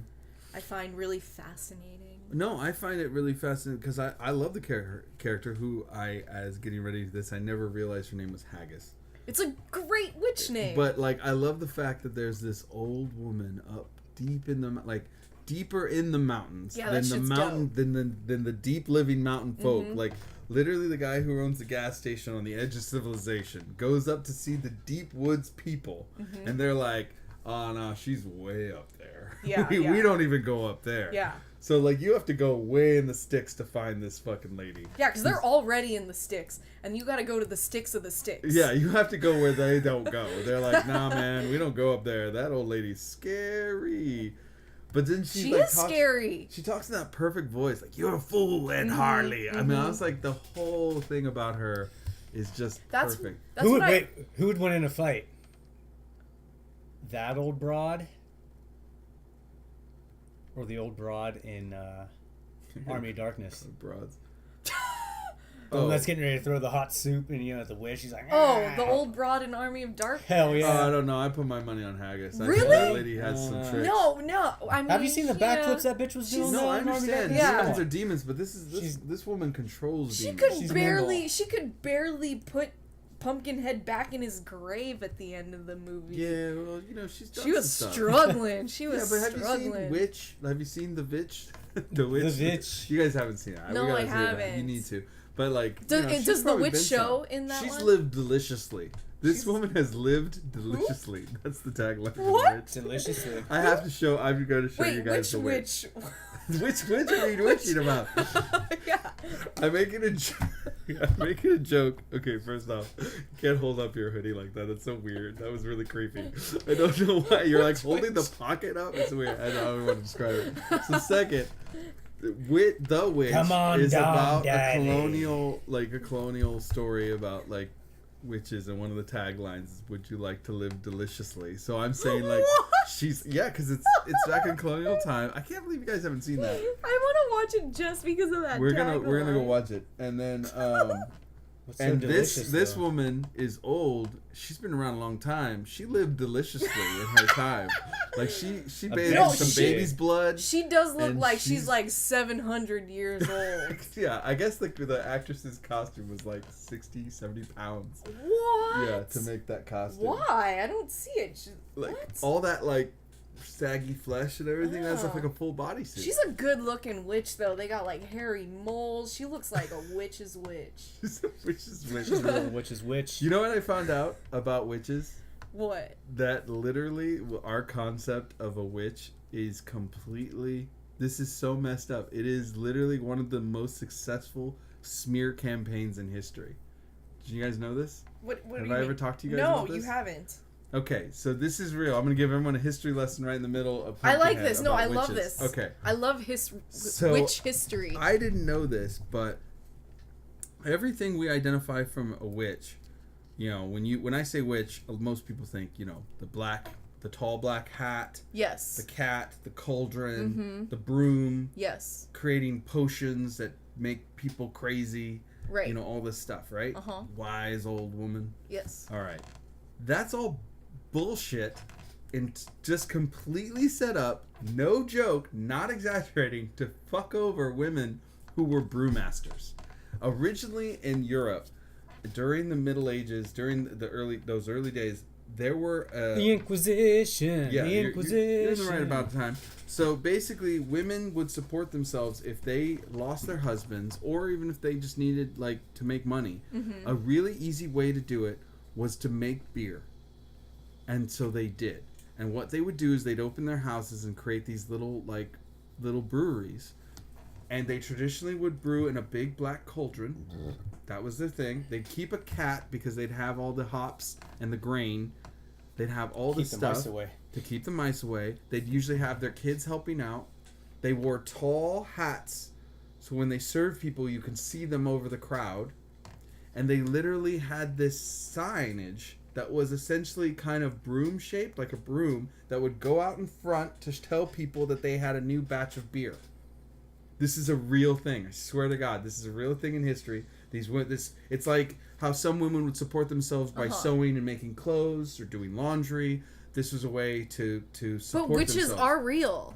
Speaker 8: I find really fascinating.
Speaker 6: No, I find it really fascinating because I love the character who as getting ready to this, I never realized her name was Haggis.
Speaker 8: It's a great witch name.
Speaker 6: But, like, I love the fact that there's this old woman up deep in the, like, deeper in the mountains
Speaker 8: Yeah,
Speaker 6: than
Speaker 8: that
Speaker 6: the
Speaker 8: shit's
Speaker 6: mountain
Speaker 8: dope.
Speaker 6: than the deep living mountain folk.
Speaker 8: Mhm.
Speaker 6: Like, literally the guy who owns the gas station on the edge of civilization goes up to see the deep woods people,
Speaker 8: Mhm.
Speaker 6: and they're like, oh no, she's way up there.
Speaker 8: Yeah,
Speaker 6: we
Speaker 8: yeah.
Speaker 6: don't even go up there.
Speaker 8: Yeah.
Speaker 6: So, like, you have to go way in the sticks to find this fucking lady.
Speaker 8: Yeah, because they're already in the sticks, and you gotta go to the sticks of the sticks.
Speaker 6: Yeah, you have to go where they don't go. They're like, nah, man, we don't go up there. That old lady's scary. But then
Speaker 8: She is scary.
Speaker 6: She talks in that perfect voice, like, you're a fool, Ed
Speaker 8: Mhm,
Speaker 6: Harley. I mean, I
Speaker 8: mhm.
Speaker 6: was like, the whole thing about her is just
Speaker 8: That's
Speaker 6: perfect.
Speaker 8: that's what I.
Speaker 7: Who would win in a fight? That old broad? Or the old broad in Army of Darkness?
Speaker 6: Broads.
Speaker 7: The one that's getting ready to throw the hot soup and, at the witch, she's like,
Speaker 8: Oh,
Speaker 7: "Ah."
Speaker 8: the old broad in Army of Darkness.
Speaker 7: Hell yeah.
Speaker 6: I don't know. I put my money on Haggis. I think
Speaker 8: Really?
Speaker 6: that lady has some tricks.
Speaker 8: No. I mean,
Speaker 7: Have you seen the
Speaker 8: yeah.
Speaker 7: backflips that bitch was doing?
Speaker 6: No, I
Speaker 7: in Army of
Speaker 6: understand.
Speaker 7: Darkness?
Speaker 8: Yeah.
Speaker 6: Demons are demons, but this woman controls
Speaker 8: She
Speaker 6: demons.
Speaker 8: could
Speaker 7: She's
Speaker 8: barely.
Speaker 7: nimble.
Speaker 8: She could barely put Pumpkinhead back in his grave at the end of the movie.
Speaker 6: Yeah, well, she's done
Speaker 8: She was
Speaker 6: some stuff.
Speaker 8: struggling. She was
Speaker 6: Yeah, but have
Speaker 8: struggling.
Speaker 6: you seen Witch? Have you seen The Witch? The Witch.
Speaker 7: The Witch.
Speaker 6: You guys haven't seen it.
Speaker 8: No,
Speaker 6: We gotta
Speaker 8: I
Speaker 6: see that.
Speaker 8: haven't.
Speaker 6: You need to. But like,
Speaker 8: Does-
Speaker 6: she's
Speaker 8: does the
Speaker 6: probably
Speaker 8: witch
Speaker 6: been
Speaker 8: show
Speaker 6: some.
Speaker 8: in that
Speaker 6: She's
Speaker 8: one?
Speaker 6: lived deliciously. This
Speaker 8: She's-
Speaker 6: woman has lived deliciously. That's the tagline. of The
Speaker 8: What?
Speaker 6: Witch.
Speaker 7: Deliciously.
Speaker 6: I have to show. I'm going to show you
Speaker 8: Wait,
Speaker 6: guys
Speaker 8: which
Speaker 6: the witch.
Speaker 8: witch?
Speaker 6: Which witch are you witching about?
Speaker 8: Yeah.
Speaker 6: I'm making a joke. Okay, first off, you can't hold up your hoodie like that. That's so weird. That was really creepy. I don't know why you're like holding the pocket up. It's weird. I don't want to describe it. So second, the witch
Speaker 7: Come on
Speaker 6: is
Speaker 7: down,
Speaker 6: about
Speaker 7: Daddy.
Speaker 6: a colonial story about like witches, and one of the taglines is "Would you like to live deliciously?" So I'm saying like she's because it's back in colonial time. I can't believe you guys haven't seen that.
Speaker 8: I want to watch it just because of that.
Speaker 6: We're gonna go
Speaker 8: tagline.
Speaker 6: watch it, and then
Speaker 7: What's so
Speaker 6: and
Speaker 7: delicious,
Speaker 6: this
Speaker 7: though?
Speaker 6: woman is old. She's been around a long time. She lived deliciously in her time. Like she bathed
Speaker 7: No,
Speaker 6: in some
Speaker 7: she-
Speaker 6: baby's blood.
Speaker 8: She does look
Speaker 6: And
Speaker 8: like
Speaker 6: she's-
Speaker 8: she's like 700 years old.
Speaker 6: Yeah, I guess the actress's costume was like 60, 70 pounds.
Speaker 8: What?
Speaker 6: Yeah, to make that costume.
Speaker 8: Why? I don't see it.
Speaker 6: Like
Speaker 8: what?
Speaker 6: all that like saggy flesh and everything. That's
Speaker 8: Oh.
Speaker 6: like a full bodysuit.
Speaker 8: She's a good-looking witch, though. They got like hairy moles. She looks like a witch's witch.
Speaker 6: She's a witch's witch.
Speaker 7: She's a little witch's witch.
Speaker 6: You know what I found out about witches?
Speaker 8: What?
Speaker 6: That literally our concept of a witch is completely. This is so messed up. It is literally one of the most successful smear campaigns in history. Did you guys know this?
Speaker 8: What do
Speaker 6: Have
Speaker 8: you
Speaker 6: I
Speaker 8: mean?
Speaker 6: ever talked to you guys
Speaker 8: No,
Speaker 6: about this?
Speaker 8: you haven't.
Speaker 6: Okay, so this is real. I'm gonna give everyone a history lesson right in the middle of.
Speaker 8: I like
Speaker 6: Pumpkinhead
Speaker 8: this. No,
Speaker 6: about
Speaker 8: I love
Speaker 6: witches.
Speaker 8: this.
Speaker 6: Okay.
Speaker 8: I love
Speaker 6: So,
Speaker 8: witch history.
Speaker 6: I didn't know this, but everything we identify from a witch, when I say witch, most people think, the tall black hat,
Speaker 8: Yes.
Speaker 6: the cat, the cauldron,
Speaker 8: Mhm.
Speaker 6: the broom,
Speaker 8: Yes.
Speaker 6: creating potions that make people crazy,
Speaker 8: Right.
Speaker 6: all this stuff, right?
Speaker 8: Uh-huh.
Speaker 6: Wise old woman.
Speaker 8: Yes.
Speaker 6: All right. That's all bullshit and just completely set up, no joke, not exaggerating, to fuck over women who were brewmasters. Originally in Europe, during the Middle Ages, during those early days, there were
Speaker 7: The Inquisition.
Speaker 6: yeah,
Speaker 7: the
Speaker 6: you're
Speaker 7: Inquisition.
Speaker 6: in the right about time. So basically, women would support themselves if they lost their husbands, or even if they just needed to make money.
Speaker 8: Mm-hmm.
Speaker 6: A really easy way to do it was to make beer, and so they did. And what they would do is they'd open their houses and create these little breweries, And they traditionally would brew in a big black cauldron. That was their thing. They'd keep a cat because they'd have all the hops and the grain. They'd have all the
Speaker 7: Keep the
Speaker 6: stuff
Speaker 7: mice away.
Speaker 6: to keep the mice away. They'd usually have their kids helping out. They wore tall hats, so when they served people, you can see them over the crowd. And they literally had this signage that was essentially kind of broom shaped, like a broom, that would go out in front to tell people that they had a new batch of beer. This is a real thing. I swear to God, this is a real thing in history. It's like how some women would support themselves by sewing and making clothes or doing laundry. This was a way to support
Speaker 8: But witches
Speaker 6: themselves.
Speaker 8: are real.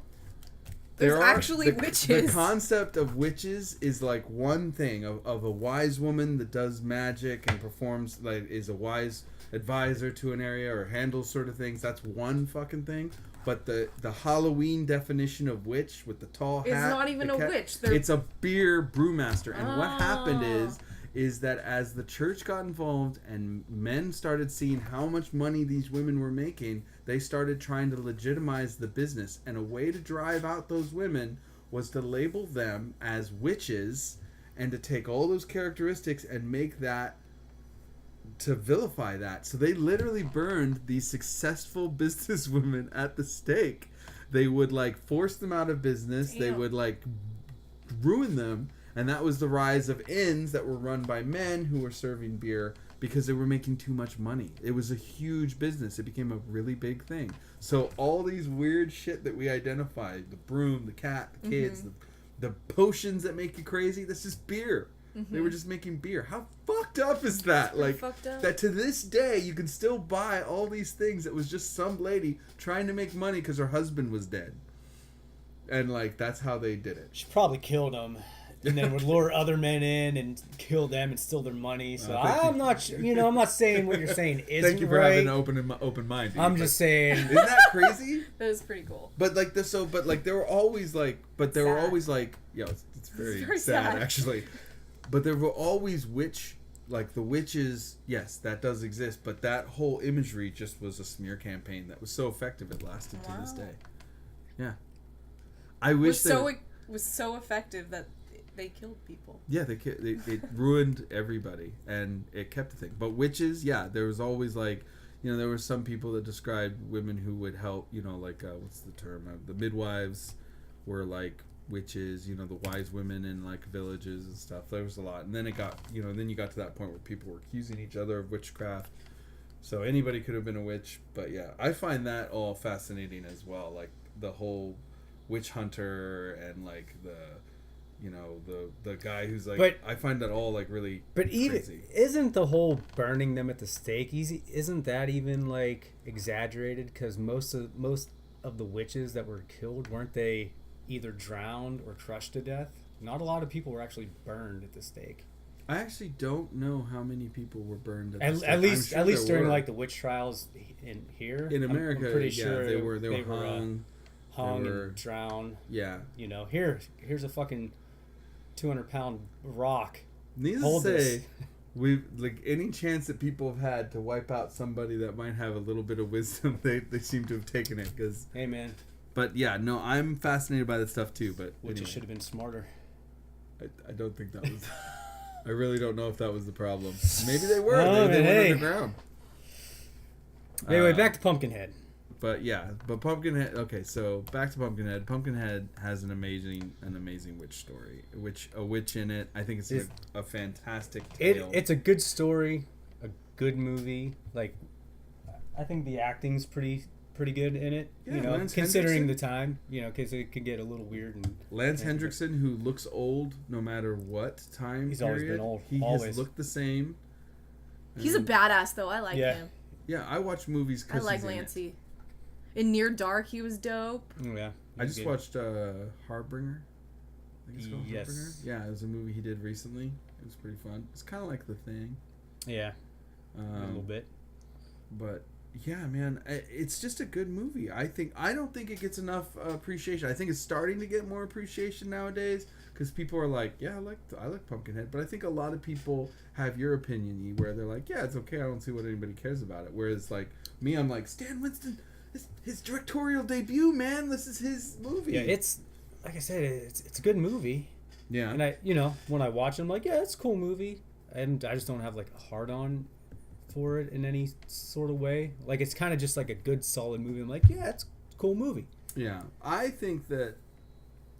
Speaker 8: There's actually witches.
Speaker 6: The concept of witches is like one thing of a wise woman that does magic and performs, like, is a wise advisor to an area or handles sort of things. That's one fucking thing. But the Halloween definition of witch with the tall hat,
Speaker 8: it's not even a witch.
Speaker 6: It's a beer brewmaster. And what happened is that as the church got involved and men started seeing how much money these women were making, they started trying to legitimize the business. And a way to drive out those women was to label them as witches and to take all those characteristics and make that, to vilify that. So they literally burned these successful businesswomen at the stake. They would like force them out of business. Damn. They would like ruin them. And that was the rise of inns that were run by men who were serving beer because they were making too much money. It was a huge business. It became a really big thing. So all these weird shit that we identified, the broom, the cat, the kids, the potions that make you crazy, that's just beer. They were just making beer. How fucked up is that? Like, that to this day, you can still buy all these things. It was just some lady trying to make money because her husband was dead. And, like, that's how they did it.
Speaker 7: She probably killed him. And then would lure other men in and kill them and steal their money. So I'm not saying what you're saying isn't right.
Speaker 6: Thank you for having an open mind.
Speaker 7: I'm just saying.
Speaker 6: Isn't that crazy?
Speaker 8: That is pretty cool.
Speaker 6: But like they were always like, yeah, it's very sad actually. But there were always the witches, yes, that does exist. But that whole imagery just was a smear campaign that was so effective it lasted to this day. Yeah, I wish
Speaker 8: it was so effective that they killed people.
Speaker 6: Yeah, it ruined everybody, and it kept the thing. But witches, yeah, there was always like, there were some people that described women who would help, like what's the term? The midwives were like witches, the wise women in like villages and stuff. There was a lot, and then it got, then you got to that point where people were accusing each other of witchcraft. So anybody could have been a witch, but yeah, I find that all fascinating as well, like the whole witch hunter and like the guy who's like, but, I find that all like really crazy.
Speaker 7: Isn't the whole burning them at the stake isn't that even like exaggerated? Because most of the witches that were killed, weren't they either drowned or crushed to death? Not a lot of people were actually burned at the stake.
Speaker 6: I actually don't know how many people were burned
Speaker 7: at the stake. At least during like the witch trials in
Speaker 6: America. I'm pretty sure they were hung
Speaker 7: and drowned.
Speaker 6: Yeah.
Speaker 7: Here's a fucking 200-pound rock.
Speaker 6: Needless to say, we've like any chance that people have had to wipe out somebody that might have a little bit of wisdom, they seem to have taken it. Because
Speaker 7: hey, man.
Speaker 6: But yeah, no, I'm fascinated by that stuff too. But
Speaker 7: witches should have been smarter.
Speaker 6: I don't think that was. I really don't know if that was the problem. Maybe they were. They went underground.
Speaker 7: Anyway, back to Pumpkinhead.
Speaker 6: But yeah, Pumpkinhead. Okay, so back to Pumpkinhead. Pumpkinhead has an amazing witch story. A witch in it. I think it's a fantastic tale.
Speaker 7: It's a good story, a good movie. Like, I think the acting's pretty good in it.
Speaker 6: Yeah,
Speaker 7: considering the time. Because it could get a little weird. And
Speaker 6: Lance Hendrickson, who looks old no matter what time
Speaker 7: he's
Speaker 6: period,
Speaker 7: always been old.
Speaker 6: He has looked the same.
Speaker 8: He's a badass though. I like him.
Speaker 6: Yeah, I watch movies because
Speaker 8: I like Lancey. In Near Dark, he was dope.
Speaker 7: Oh, yeah.
Speaker 6: I just watched Harbinger. I think it's called
Speaker 7: yes.
Speaker 6: Harbinger. Yeah, it was a movie he did recently. It was pretty fun. It's kind of like The Thing.
Speaker 7: Yeah. A little bit.
Speaker 6: But yeah, man, it's just a good movie. I don't think it gets enough appreciation. I think it's starting to get more appreciation nowadays because people are like, yeah, I like Pumpkinhead. But I think a lot of people have your opinion where they're like, yeah, it's okay. I don't see what anybody cares about it. Whereas like me, I'm like, Stan Winston. His directorial debut, man. This is his movie.
Speaker 7: Yeah, it's like I said, it's a good movie.
Speaker 6: Yeah.
Speaker 7: And I, you know, when I watch it, I'm like, yeah, it's a cool movie, and I just don't have like a hard on for it in any sort of way. Like it's kind of just like a good solid movie. I'm like, yeah, it's a cool movie.
Speaker 6: Yeah, I think that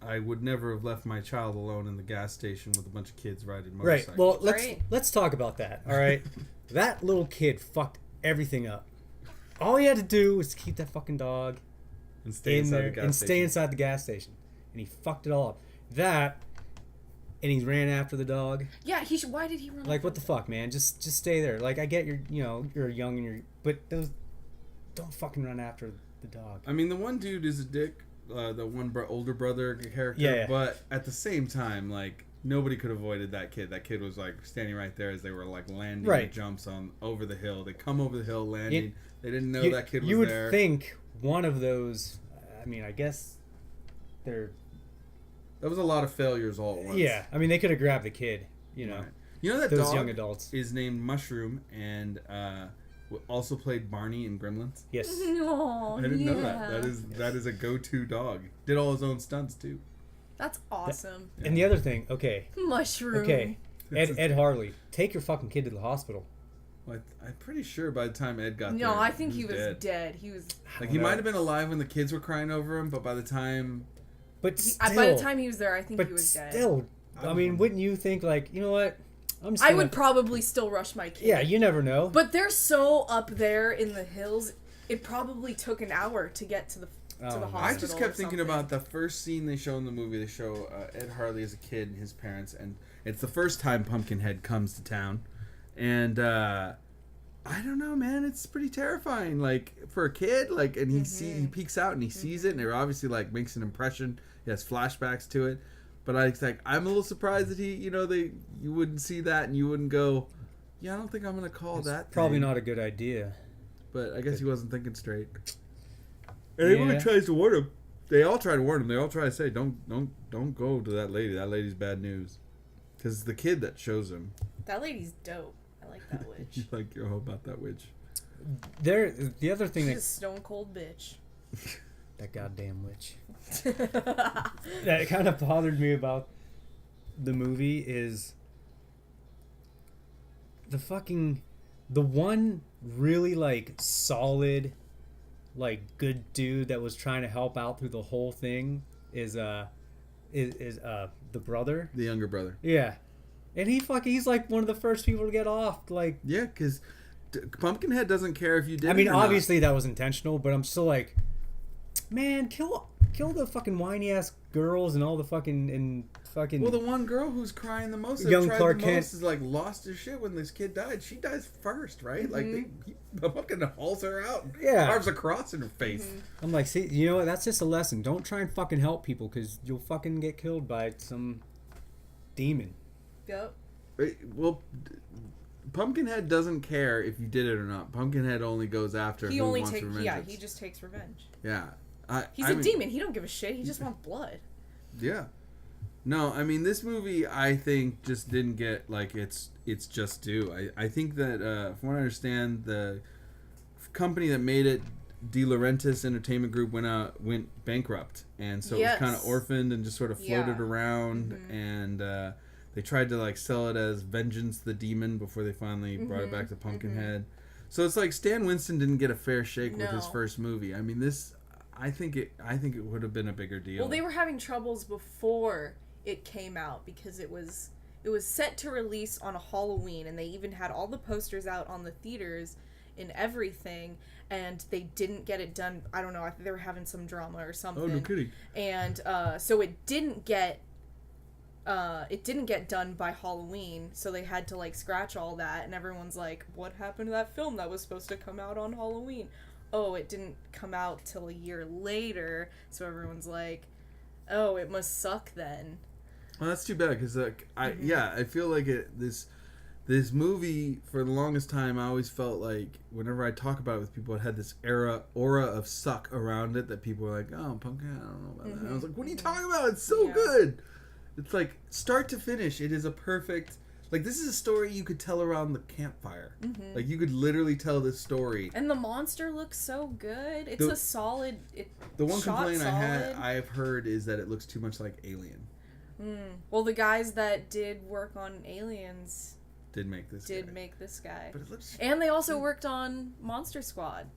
Speaker 6: I would never have left my child alone in the gas station with a bunch of kids riding motorcycles.
Speaker 7: Right. Well,
Speaker 8: Right.
Speaker 7: let's talk about that. All right. That little kid fucked everything up. All he had to do was keep that fucking dog
Speaker 6: and stay
Speaker 7: in
Speaker 6: inside
Speaker 7: there
Speaker 6: the gas
Speaker 7: and
Speaker 6: station.
Speaker 7: stay inside the gas station, and he fucked it all up. That, and he ran after the dog.
Speaker 8: Yeah, why did he run?
Speaker 7: Like, what the fuck, man? Just stay there. Like, I get you're young and but those, don't fucking run after the dog.
Speaker 6: I mean, the one dude is a dick, the one older brother character.
Speaker 7: Yeah.
Speaker 6: But at the same time, like, nobody could have avoided that kid. That kid was like standing right there as they were like landing
Speaker 7: Right.
Speaker 6: the jumps on over the hill. They come over the hill landing.
Speaker 7: You-
Speaker 6: they didn't know
Speaker 7: you,
Speaker 6: that kid was
Speaker 7: you would
Speaker 6: there.
Speaker 7: think one of those. I mean, I guess they're.
Speaker 6: That was a lot of failures all at once.
Speaker 7: Yeah, I mean, they could have grabbed the kid. You know,
Speaker 6: Right. You know that
Speaker 7: those
Speaker 6: dog
Speaker 7: young adults.
Speaker 6: is named Mushroom and also played Barney in Gremlins.
Speaker 7: Yes.
Speaker 8: Oh,
Speaker 6: I didn't know that. That is a go-to dog. Did all his own stunts too.
Speaker 8: That's awesome.
Speaker 7: And the other thing, okay,
Speaker 8: Mushroom.
Speaker 7: okay, Ed Harley, take your fucking kid to the hospital.
Speaker 6: Well, I'm pretty sure by the time Ed got there,
Speaker 8: No, I think he was dead. He was.
Speaker 6: Like he might have been alive when the kids were crying over him, but by the time,
Speaker 7: But still,
Speaker 8: By the time he was there, I think
Speaker 7: but
Speaker 8: he was dead.
Speaker 7: still, I mean, wouldn't you think like, you know what? I'm just
Speaker 8: I
Speaker 7: gonna-
Speaker 8: would probably still rush my kid.
Speaker 7: Yeah, you never know.
Speaker 8: But they're so up there in the hills. It probably took an hour to get to the hospital.
Speaker 6: I just kept
Speaker 8: or
Speaker 6: thinking
Speaker 8: something.
Speaker 6: about the first scene they show in the movie. They show Ed Harley as a kid and his parents, and it's the first time Pumpkinhead comes to town, and I don't know, man. It's pretty terrifying, like for a kid. Like, and he peeks out and he sees it, and it obviously like makes an impression. He has flashbacks to it, but I'm a little surprised that you wouldn't see that and you wouldn't go, yeah, I don't think I'm gonna call that.
Speaker 7: Probably
Speaker 6: thing.
Speaker 7: not a good idea.
Speaker 6: But I guess he wasn't thinking straight. And everyone tries to warn him. They all try to warn him. They all try to say, "Don't go to that lady. That lady's bad news." Because the kid that shows him.
Speaker 8: That lady's dope. I like that witch.
Speaker 6: You like your whole about that witch.
Speaker 7: The other thing
Speaker 8: She's
Speaker 7: that
Speaker 8: a stone cold bitch.
Speaker 7: that goddamn witch that kind of bothered me about the movie is the one really like solid like good dude that was trying to help out through the whole thing is the brother,
Speaker 6: The younger brother.
Speaker 7: yeah, and he's like one of the first people to get off. Like,
Speaker 6: Yeah, because Pumpkinhead doesn't care if you did.
Speaker 7: I mean,
Speaker 6: it or not.
Speaker 7: obviously that was intentional, but I'm still like, man, kill the fucking whiny ass girls and all the fucking.
Speaker 6: Well, the one girl who's crying the most, that
Speaker 7: Young
Speaker 6: tried
Speaker 7: Clark
Speaker 6: the
Speaker 7: Kent.
Speaker 6: most, is like lost her shit when this kid died. She dies first, right? Like the fucking hauls her out,
Speaker 7: Yeah.
Speaker 6: carves a cross in her face.
Speaker 7: I'm like, see, you know what? That's just a lesson. Don't try and fucking help people because you'll fucking get killed by some demon.
Speaker 8: Yep.
Speaker 6: Well, Pumpkinhead doesn't care if you did it or not. Pumpkinhead only goes after
Speaker 8: He
Speaker 6: who
Speaker 8: only
Speaker 6: wants
Speaker 8: takes.
Speaker 6: revenge.
Speaker 8: Yeah, he just takes revenge.
Speaker 6: Yeah.
Speaker 8: He's a demon. He don't give a shit. He just wants blood.
Speaker 6: Yeah. No, I mean, this movie, I think, just didn't get, like, it's just due. I think that, from what I understand, the company that made it, De Laurentiis Entertainment Group, went bankrupt. And so it was kind of orphaned and just sort of floated around. And they tried to, like, sell it as Vengeance the Demon before they finally brought it back to Pumpkinhead. So it's like Stan Winston didn't get a fair shake with his first movie. I mean, I think it would have been a bigger deal.
Speaker 8: Well, they were having troubles before it came out because it was set to release on a Halloween, and they even had all the posters out on the theaters and everything, and they didn't get it done. I don't know. I think they were having some drama or something.
Speaker 6: Oh, no kidding.
Speaker 8: And so it didn't get done by Halloween, so they had to like scratch all that, and everyone's like, what happened to that film that was supposed to come out on Halloween? Oh, it didn't come out till a year later, so everyone's like, oh, it must suck then.
Speaker 6: Well, that's too bad because I feel like this movie for the longest time I always felt like whenever I talk about it with people, it had this aura of suck around it that people were like, oh, Pumpkinhead, I don't know about that. And I was like, what are you talking about? It's so good. It's like start to finish, it is a perfect. Like, this is a story you could tell around the campfire. Like, you could literally tell this story.
Speaker 8: And the monster looks so good. It's a solid.
Speaker 6: The one complaint I've heard is that it looks too much like Alien.
Speaker 8: Well, the guys that did work on Aliens
Speaker 6: Did make this
Speaker 8: guy.
Speaker 6: But it looks...
Speaker 8: And they also worked on Monster Squad.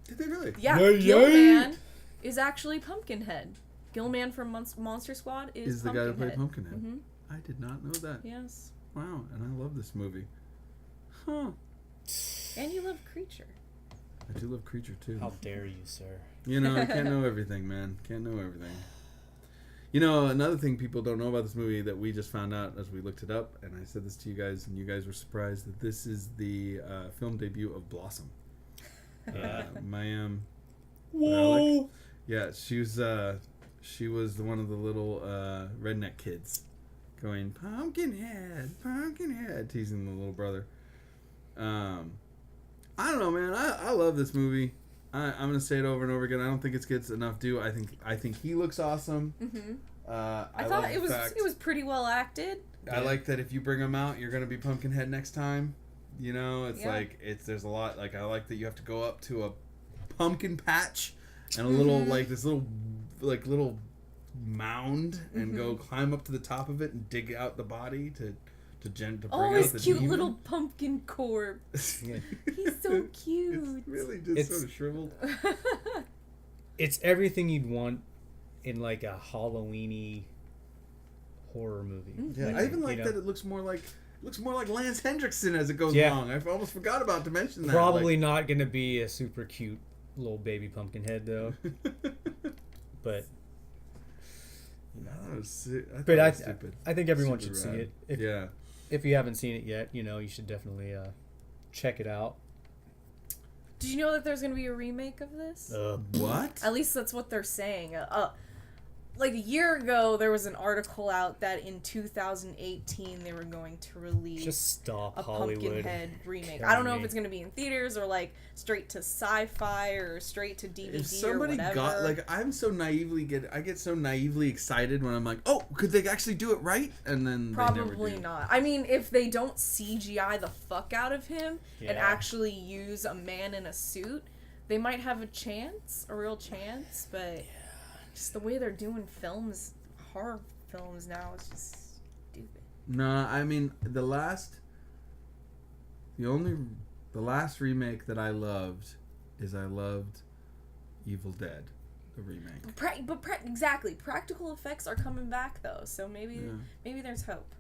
Speaker 6: Did they really?
Speaker 8: Yeah,
Speaker 7: Yay,
Speaker 8: Gilman is actually Pumpkinhead. Gilman from Monster Squad is
Speaker 6: the guy that played
Speaker 8: Pumpkinhead.
Speaker 6: Pumpkinhead. I did not know that.
Speaker 8: Yes.
Speaker 6: Wow, and I love this movie. Huh.
Speaker 8: And you love Creature.
Speaker 6: I do love Creature too.
Speaker 7: How dare you, sir?
Speaker 6: You know, I can't know everything, man. Can't know everything. You know, another thing people don't know about this movie that we just found out as we looked it up, and I said this to you guys, and you guys were surprised, that this is the film debut of Blossom. Mayim.
Speaker 7: Whoa!
Speaker 6: Yeah, she was one of the little redneck kids going, Pumpkinhead, Pumpkinhead, teasing the little brother. I don't know, man. I love this movie. I'm gonna say it over and over again. I don't think it gets enough due. I think he looks awesome.
Speaker 8: I thought it was pretty well acted.
Speaker 6: I like that if you bring him out, you're gonna be Pumpkinhead next time. You know, it's like there's a lot. Like, I like that you have to go up to a pumpkin patch and a little like this little mound and go climb up to the top of it and dig out the body to bring out
Speaker 8: his
Speaker 6: the
Speaker 8: cute
Speaker 6: demon.
Speaker 8: little pumpkin corpse. He's so cute.
Speaker 6: It's really just sort of shriveled.
Speaker 7: It's everything you'd want in like a Halloween-y horror movie.
Speaker 6: Yeah, I even like that it looks more like Lance Hendrickson as it goes along. I almost forgot about to mention that.
Speaker 7: Probably not going to be a super cute little baby Pumpkinhead though. But I think everyone should see it. If you haven't seen it yet, you should definitely check it out.
Speaker 8: Did you know that there's going to be a remake of this?
Speaker 6: What?
Speaker 8: At least that's what they're saying. Like a year ago, there was an article out that in 2018 they were going to release
Speaker 7: a
Speaker 8: Hollywood Pumpkinhead remake. I don't know if it's going to be in theaters or like straight to sci-fi or straight to DVD
Speaker 6: if somebody
Speaker 8: or whatever.
Speaker 6: I get so naively excited when I'm like, oh, could they actually do it right? And then
Speaker 8: Probably not. I mean, if they don't CGI the fuck out of him and actually use a man in a suit, they might have a real chance, but just the way they're doing horror films now, is just stupid.
Speaker 6: No, I mean, the last remake that I loved is Evil Dead, the remake.
Speaker 8: Exactly, practical effects are coming back though, so maybe there's hope.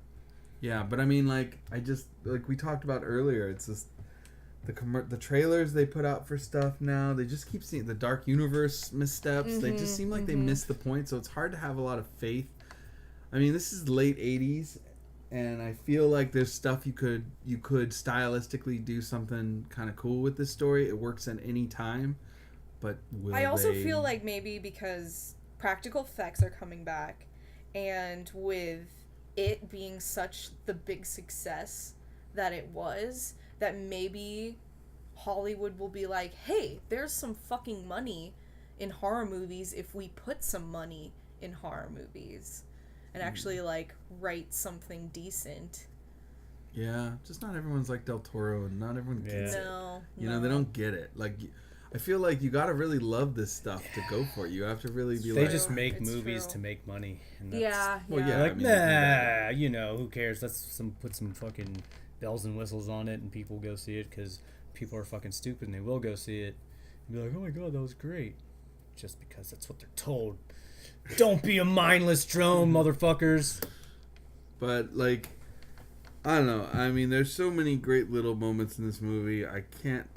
Speaker 6: Yeah, but I mean, like we talked about earlier, it's just the trailers they put out for stuff now, they just keep seeing the Dark Universe missteps. They just seem like they missed the point, so it's hard to have a lot of faith. I mean, this is late 80s, and I feel like there's stuff you could stylistically do something kind of cool with this story. It works at any time, but
Speaker 8: I also feel like maybe because practical effects are coming back, and with it being such the big success that it was, that maybe Hollywood will be like, hey, there's some fucking money in horror movies if we put some money in horror movies and actually like write something decent.
Speaker 6: Yeah, just not everyone's like Del Toro, and not everyone gets it. You know, they don't get it. Like, I feel like you gotta really love this stuff to go for it. You have to really be
Speaker 7: They just make movies to make money. And that's, like, who cares? Let's put some fucking bells and whistles on it, and people go see it because people are fucking stupid and they will go see it and be like, oh my god, that was great, just because that's what they're told. Don't be a mindless drone, motherfuckers.
Speaker 6: But like, I don't know, I mean, there's so many great little moments in this movie. I can't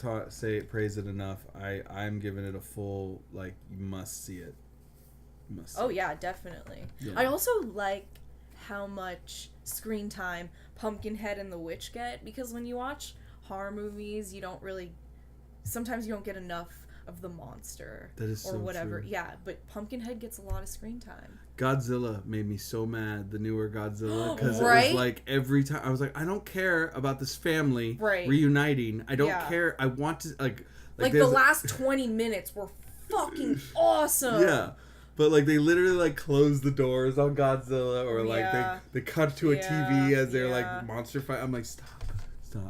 Speaker 6: praise it enough. I'm giving it a full, like, you must see it.
Speaker 8: Yeah, definitely. I also like how much screen time Pumpkinhead and the Witch get, because when you watch horror movies, sometimes you don't get enough of the monster or whatever. True. Yeah, but Pumpkinhead gets a lot of screen time.
Speaker 6: Godzilla made me so mad, the newer Godzilla, because it was like every time I was like, I don't care about this family reuniting. I don't care. I want to like
Speaker 8: the last 20 minutes were fucking awesome.
Speaker 6: Yeah. But, like, they literally, like, close the doors on Godzilla, or, like, they cut to a TV as they're, like, monster fight. I'm like, stop,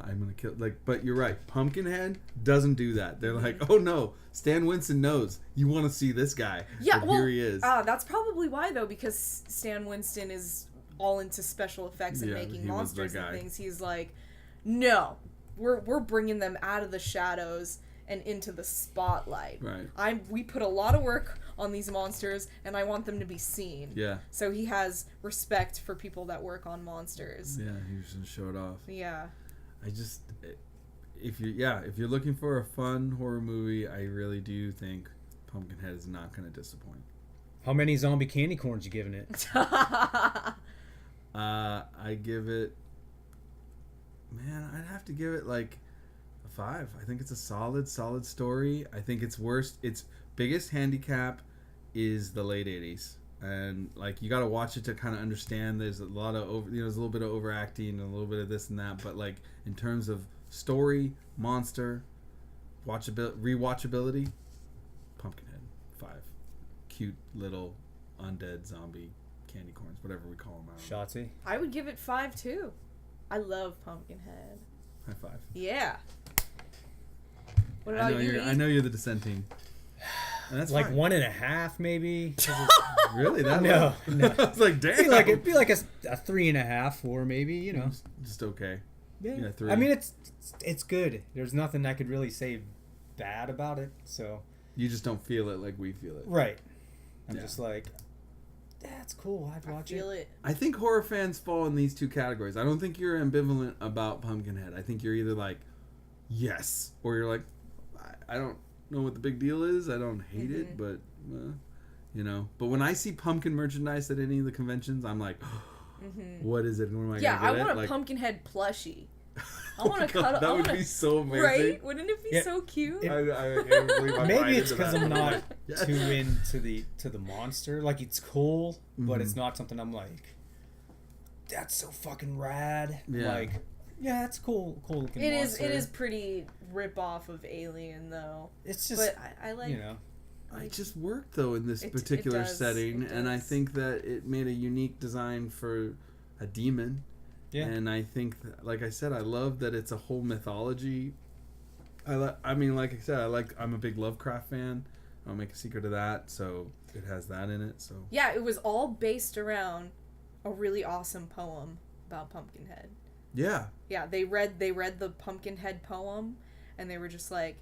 Speaker 6: I'm gonna kill. Like, but you're right. Pumpkinhead doesn't do that. They're like, oh, no, Stan Winston knows. You want to see this guy. Yeah, well, here he is.
Speaker 8: That's probably why, though, because Stan Winston is all into special effects and
Speaker 6: Yeah,
Speaker 8: making
Speaker 6: he was the
Speaker 8: monsters and
Speaker 6: guy.
Speaker 8: things. He's like, no, we're bringing them out of the shadows and into the spotlight.
Speaker 6: Right.
Speaker 8: We put a lot of work on these monsters, and I want them to be seen.
Speaker 6: Yeah.
Speaker 8: So he has respect for people that work on monsters.
Speaker 6: Yeah, he was gonna show it off.
Speaker 8: Yeah.
Speaker 6: I just, if you're looking for a fun horror movie, I really do think Pumpkinhead is not gonna disappoint.
Speaker 7: How many zombie candy corns you giving it?
Speaker 6: I give it, man, I'd have to give it like a 5. I think it's a solid story. I think its biggest handicap is the late 80s. And like you got to watch it to kind of understand. There's a lot of there's a little bit of overacting and a little bit of this and that, but like in terms of story, monster, rewatchability, Pumpkinhead 5. Cute little undead zombie candy corns, whatever we call them.
Speaker 7: Shotzi?
Speaker 8: I would give it 5 too. I love Pumpkinhead.
Speaker 6: High 5.
Speaker 8: Yeah. What about you?
Speaker 6: I know you're the dissenting. And that's
Speaker 7: like
Speaker 6: fine.
Speaker 7: 1.5 maybe.
Speaker 6: Really? That
Speaker 7: No.
Speaker 6: I was like, damn.
Speaker 7: It'd be like a 3.5, 4 maybe. You know.
Speaker 6: Just okay.
Speaker 7: Yeah.
Speaker 6: 3.
Speaker 7: I mean, it's good. There's nothing I could really say bad about it. So.
Speaker 6: You just don't feel it like we feel it.
Speaker 7: Right. I'm just like, that's cool. I'd watch
Speaker 8: it.
Speaker 6: I think horror fans fall in these two categories. I don't think you're ambivalent about Pumpkinhead. I think you're either like, yes, or you're like, I don't know what the big deal is. I don't hate it, but you know. But when I see pumpkin merchandise at any of the conventions, I'm like, what is it? When am I
Speaker 8: Yeah,
Speaker 6: gonna
Speaker 8: I
Speaker 6: get
Speaker 8: want
Speaker 6: it?
Speaker 8: a Pumpkinhead plushie. I want to cut.
Speaker 6: That would be so amazing,
Speaker 8: right? Wouldn't it be so cute?
Speaker 6: I can't believe I'm
Speaker 7: Maybe
Speaker 6: buying
Speaker 7: it's
Speaker 6: into
Speaker 7: because
Speaker 6: that.
Speaker 7: I'm not
Speaker 6: Yes.
Speaker 7: too into the monster. Like it's cool, but it's not something I'm like, that's so fucking rad.
Speaker 6: Yeah.
Speaker 7: Like, yeah, it's cool looking.
Speaker 8: It
Speaker 7: monster.
Speaker 8: is pretty rip off of Alien though.
Speaker 7: It's just,
Speaker 8: but I like,
Speaker 7: you know.
Speaker 6: It just worked though in this
Speaker 8: It
Speaker 6: particular
Speaker 8: does,
Speaker 6: setting,
Speaker 8: it
Speaker 6: and I
Speaker 8: does.
Speaker 6: think that it made a unique design for a demon.
Speaker 7: Yeah.
Speaker 6: And I think, like I said, I love that it's a whole mythology. I mean, like I said, I'm a big Lovecraft fan. I'll make a secret of that, so it has that in it. So
Speaker 8: yeah, it was all based around a really awesome poem about Pumpkinhead.
Speaker 6: yeah,
Speaker 8: Yeah, they read the Pumpkinhead poem, and they were just like,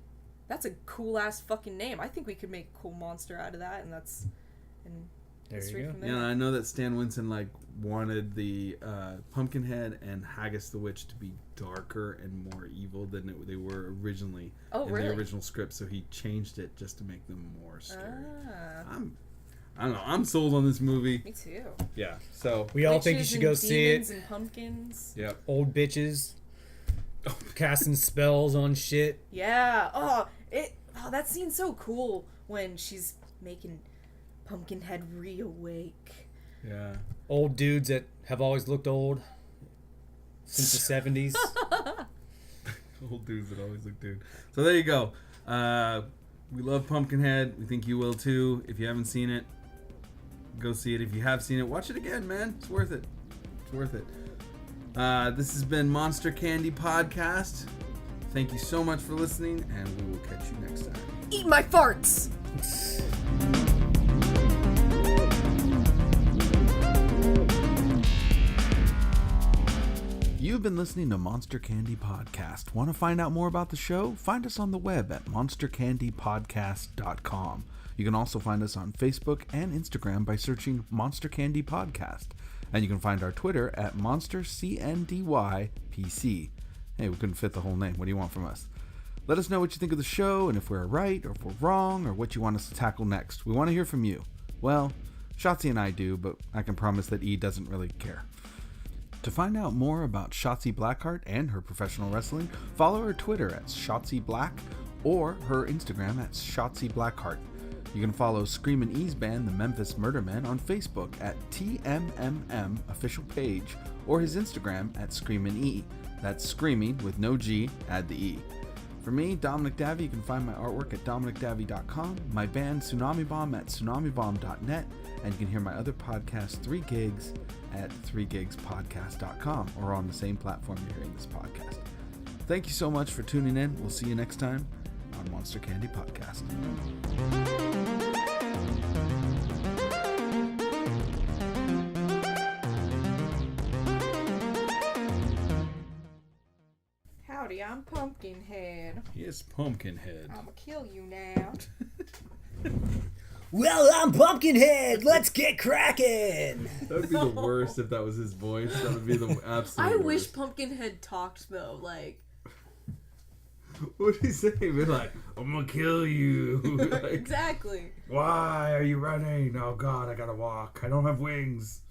Speaker 8: "That's a cool ass fucking name. I think we could make a cool monster out of that." And that's
Speaker 7: There
Speaker 8: history
Speaker 7: you go.
Speaker 8: from there.
Speaker 6: yeah. I know that Stan Winston wanted the Pumpkinhead and Haggis the Witch to be darker and more evil than they were originally in
Speaker 8: really?
Speaker 6: the original script. So he changed it just to make them more scary.
Speaker 8: Ah,
Speaker 6: I don't know. I'm sold on this movie.
Speaker 8: me too.
Speaker 6: Yeah. So
Speaker 7: We all think you
Speaker 8: Witches
Speaker 7: should
Speaker 8: and
Speaker 7: go see
Speaker 8: demons
Speaker 7: it.
Speaker 8: And pumpkins.
Speaker 6: yep.
Speaker 7: Old bitches casting spells on shit.
Speaker 8: Yeah. Oh, that scene's so cool when she's making Pumpkinhead reawake.
Speaker 6: Yeah.
Speaker 7: Old dudes that have always looked old since the 70s.
Speaker 6: Old dudes that always look dude. So there you go. We love Pumpkinhead. We think you will too. If you haven't seen it, go see it. If you have seen it, watch it again, man. It's worth it. It's worth it. This has been Monster Candy Podcast. Thank you so much for listening, and we will catch you next time.
Speaker 8: Eat my farts!
Speaker 6: You've been listening to Monster Candy Podcast. Want to find out more about the show? Find us on the web at monstercandypodcast.com. You can also find us on Facebook and Instagram by searching Monster Candy Podcast. And you can find our Twitter at MonsterCNDYPC. Hey, we couldn't fit the whole name. What do you want from us? Let us know what you think of the show and if we're right or if we're wrong or what you want us to tackle next. We want to hear from you. Well, Shotzi and I do, but I can promise that E doesn't really care. To find out more about Shotzi Blackheart and her professional wrestling, follow her Twitter at Shotzi Black or her Instagram at Shotzi Blackheart. You can follow Screamin' E's band, the Memphis Murder Men, on Facebook at TMMM official page or his Instagram at Screamin' E. That's screaming with no G, add the E. For me, Dominic Davy, you can find my artwork at dominicdavy.com, my band Tsunami Bomb at tsunamibomb.net, and you can hear my other podcast, 3 Gigs, at 3gigspodcast.com or on the same platform you're hearing this podcast. Thank you so much for tuning in. We'll see you next time on Monster Candy Podcast.
Speaker 8: I'm Pumpkinhead.
Speaker 6: Yes, Pumpkinhead.
Speaker 8: I'ma kill you now.
Speaker 7: Well, I'm Pumpkinhead. Let's get cracking.
Speaker 6: That would be the worst if that was his voice. That would be the absolute
Speaker 8: I
Speaker 6: worst.
Speaker 8: wish Pumpkinhead talked though. Like,
Speaker 6: What did he say? He'd be like, I'm gonna kill you. Like,
Speaker 8: exactly.
Speaker 6: why are you running? Oh God, I gotta walk. I don't have wings.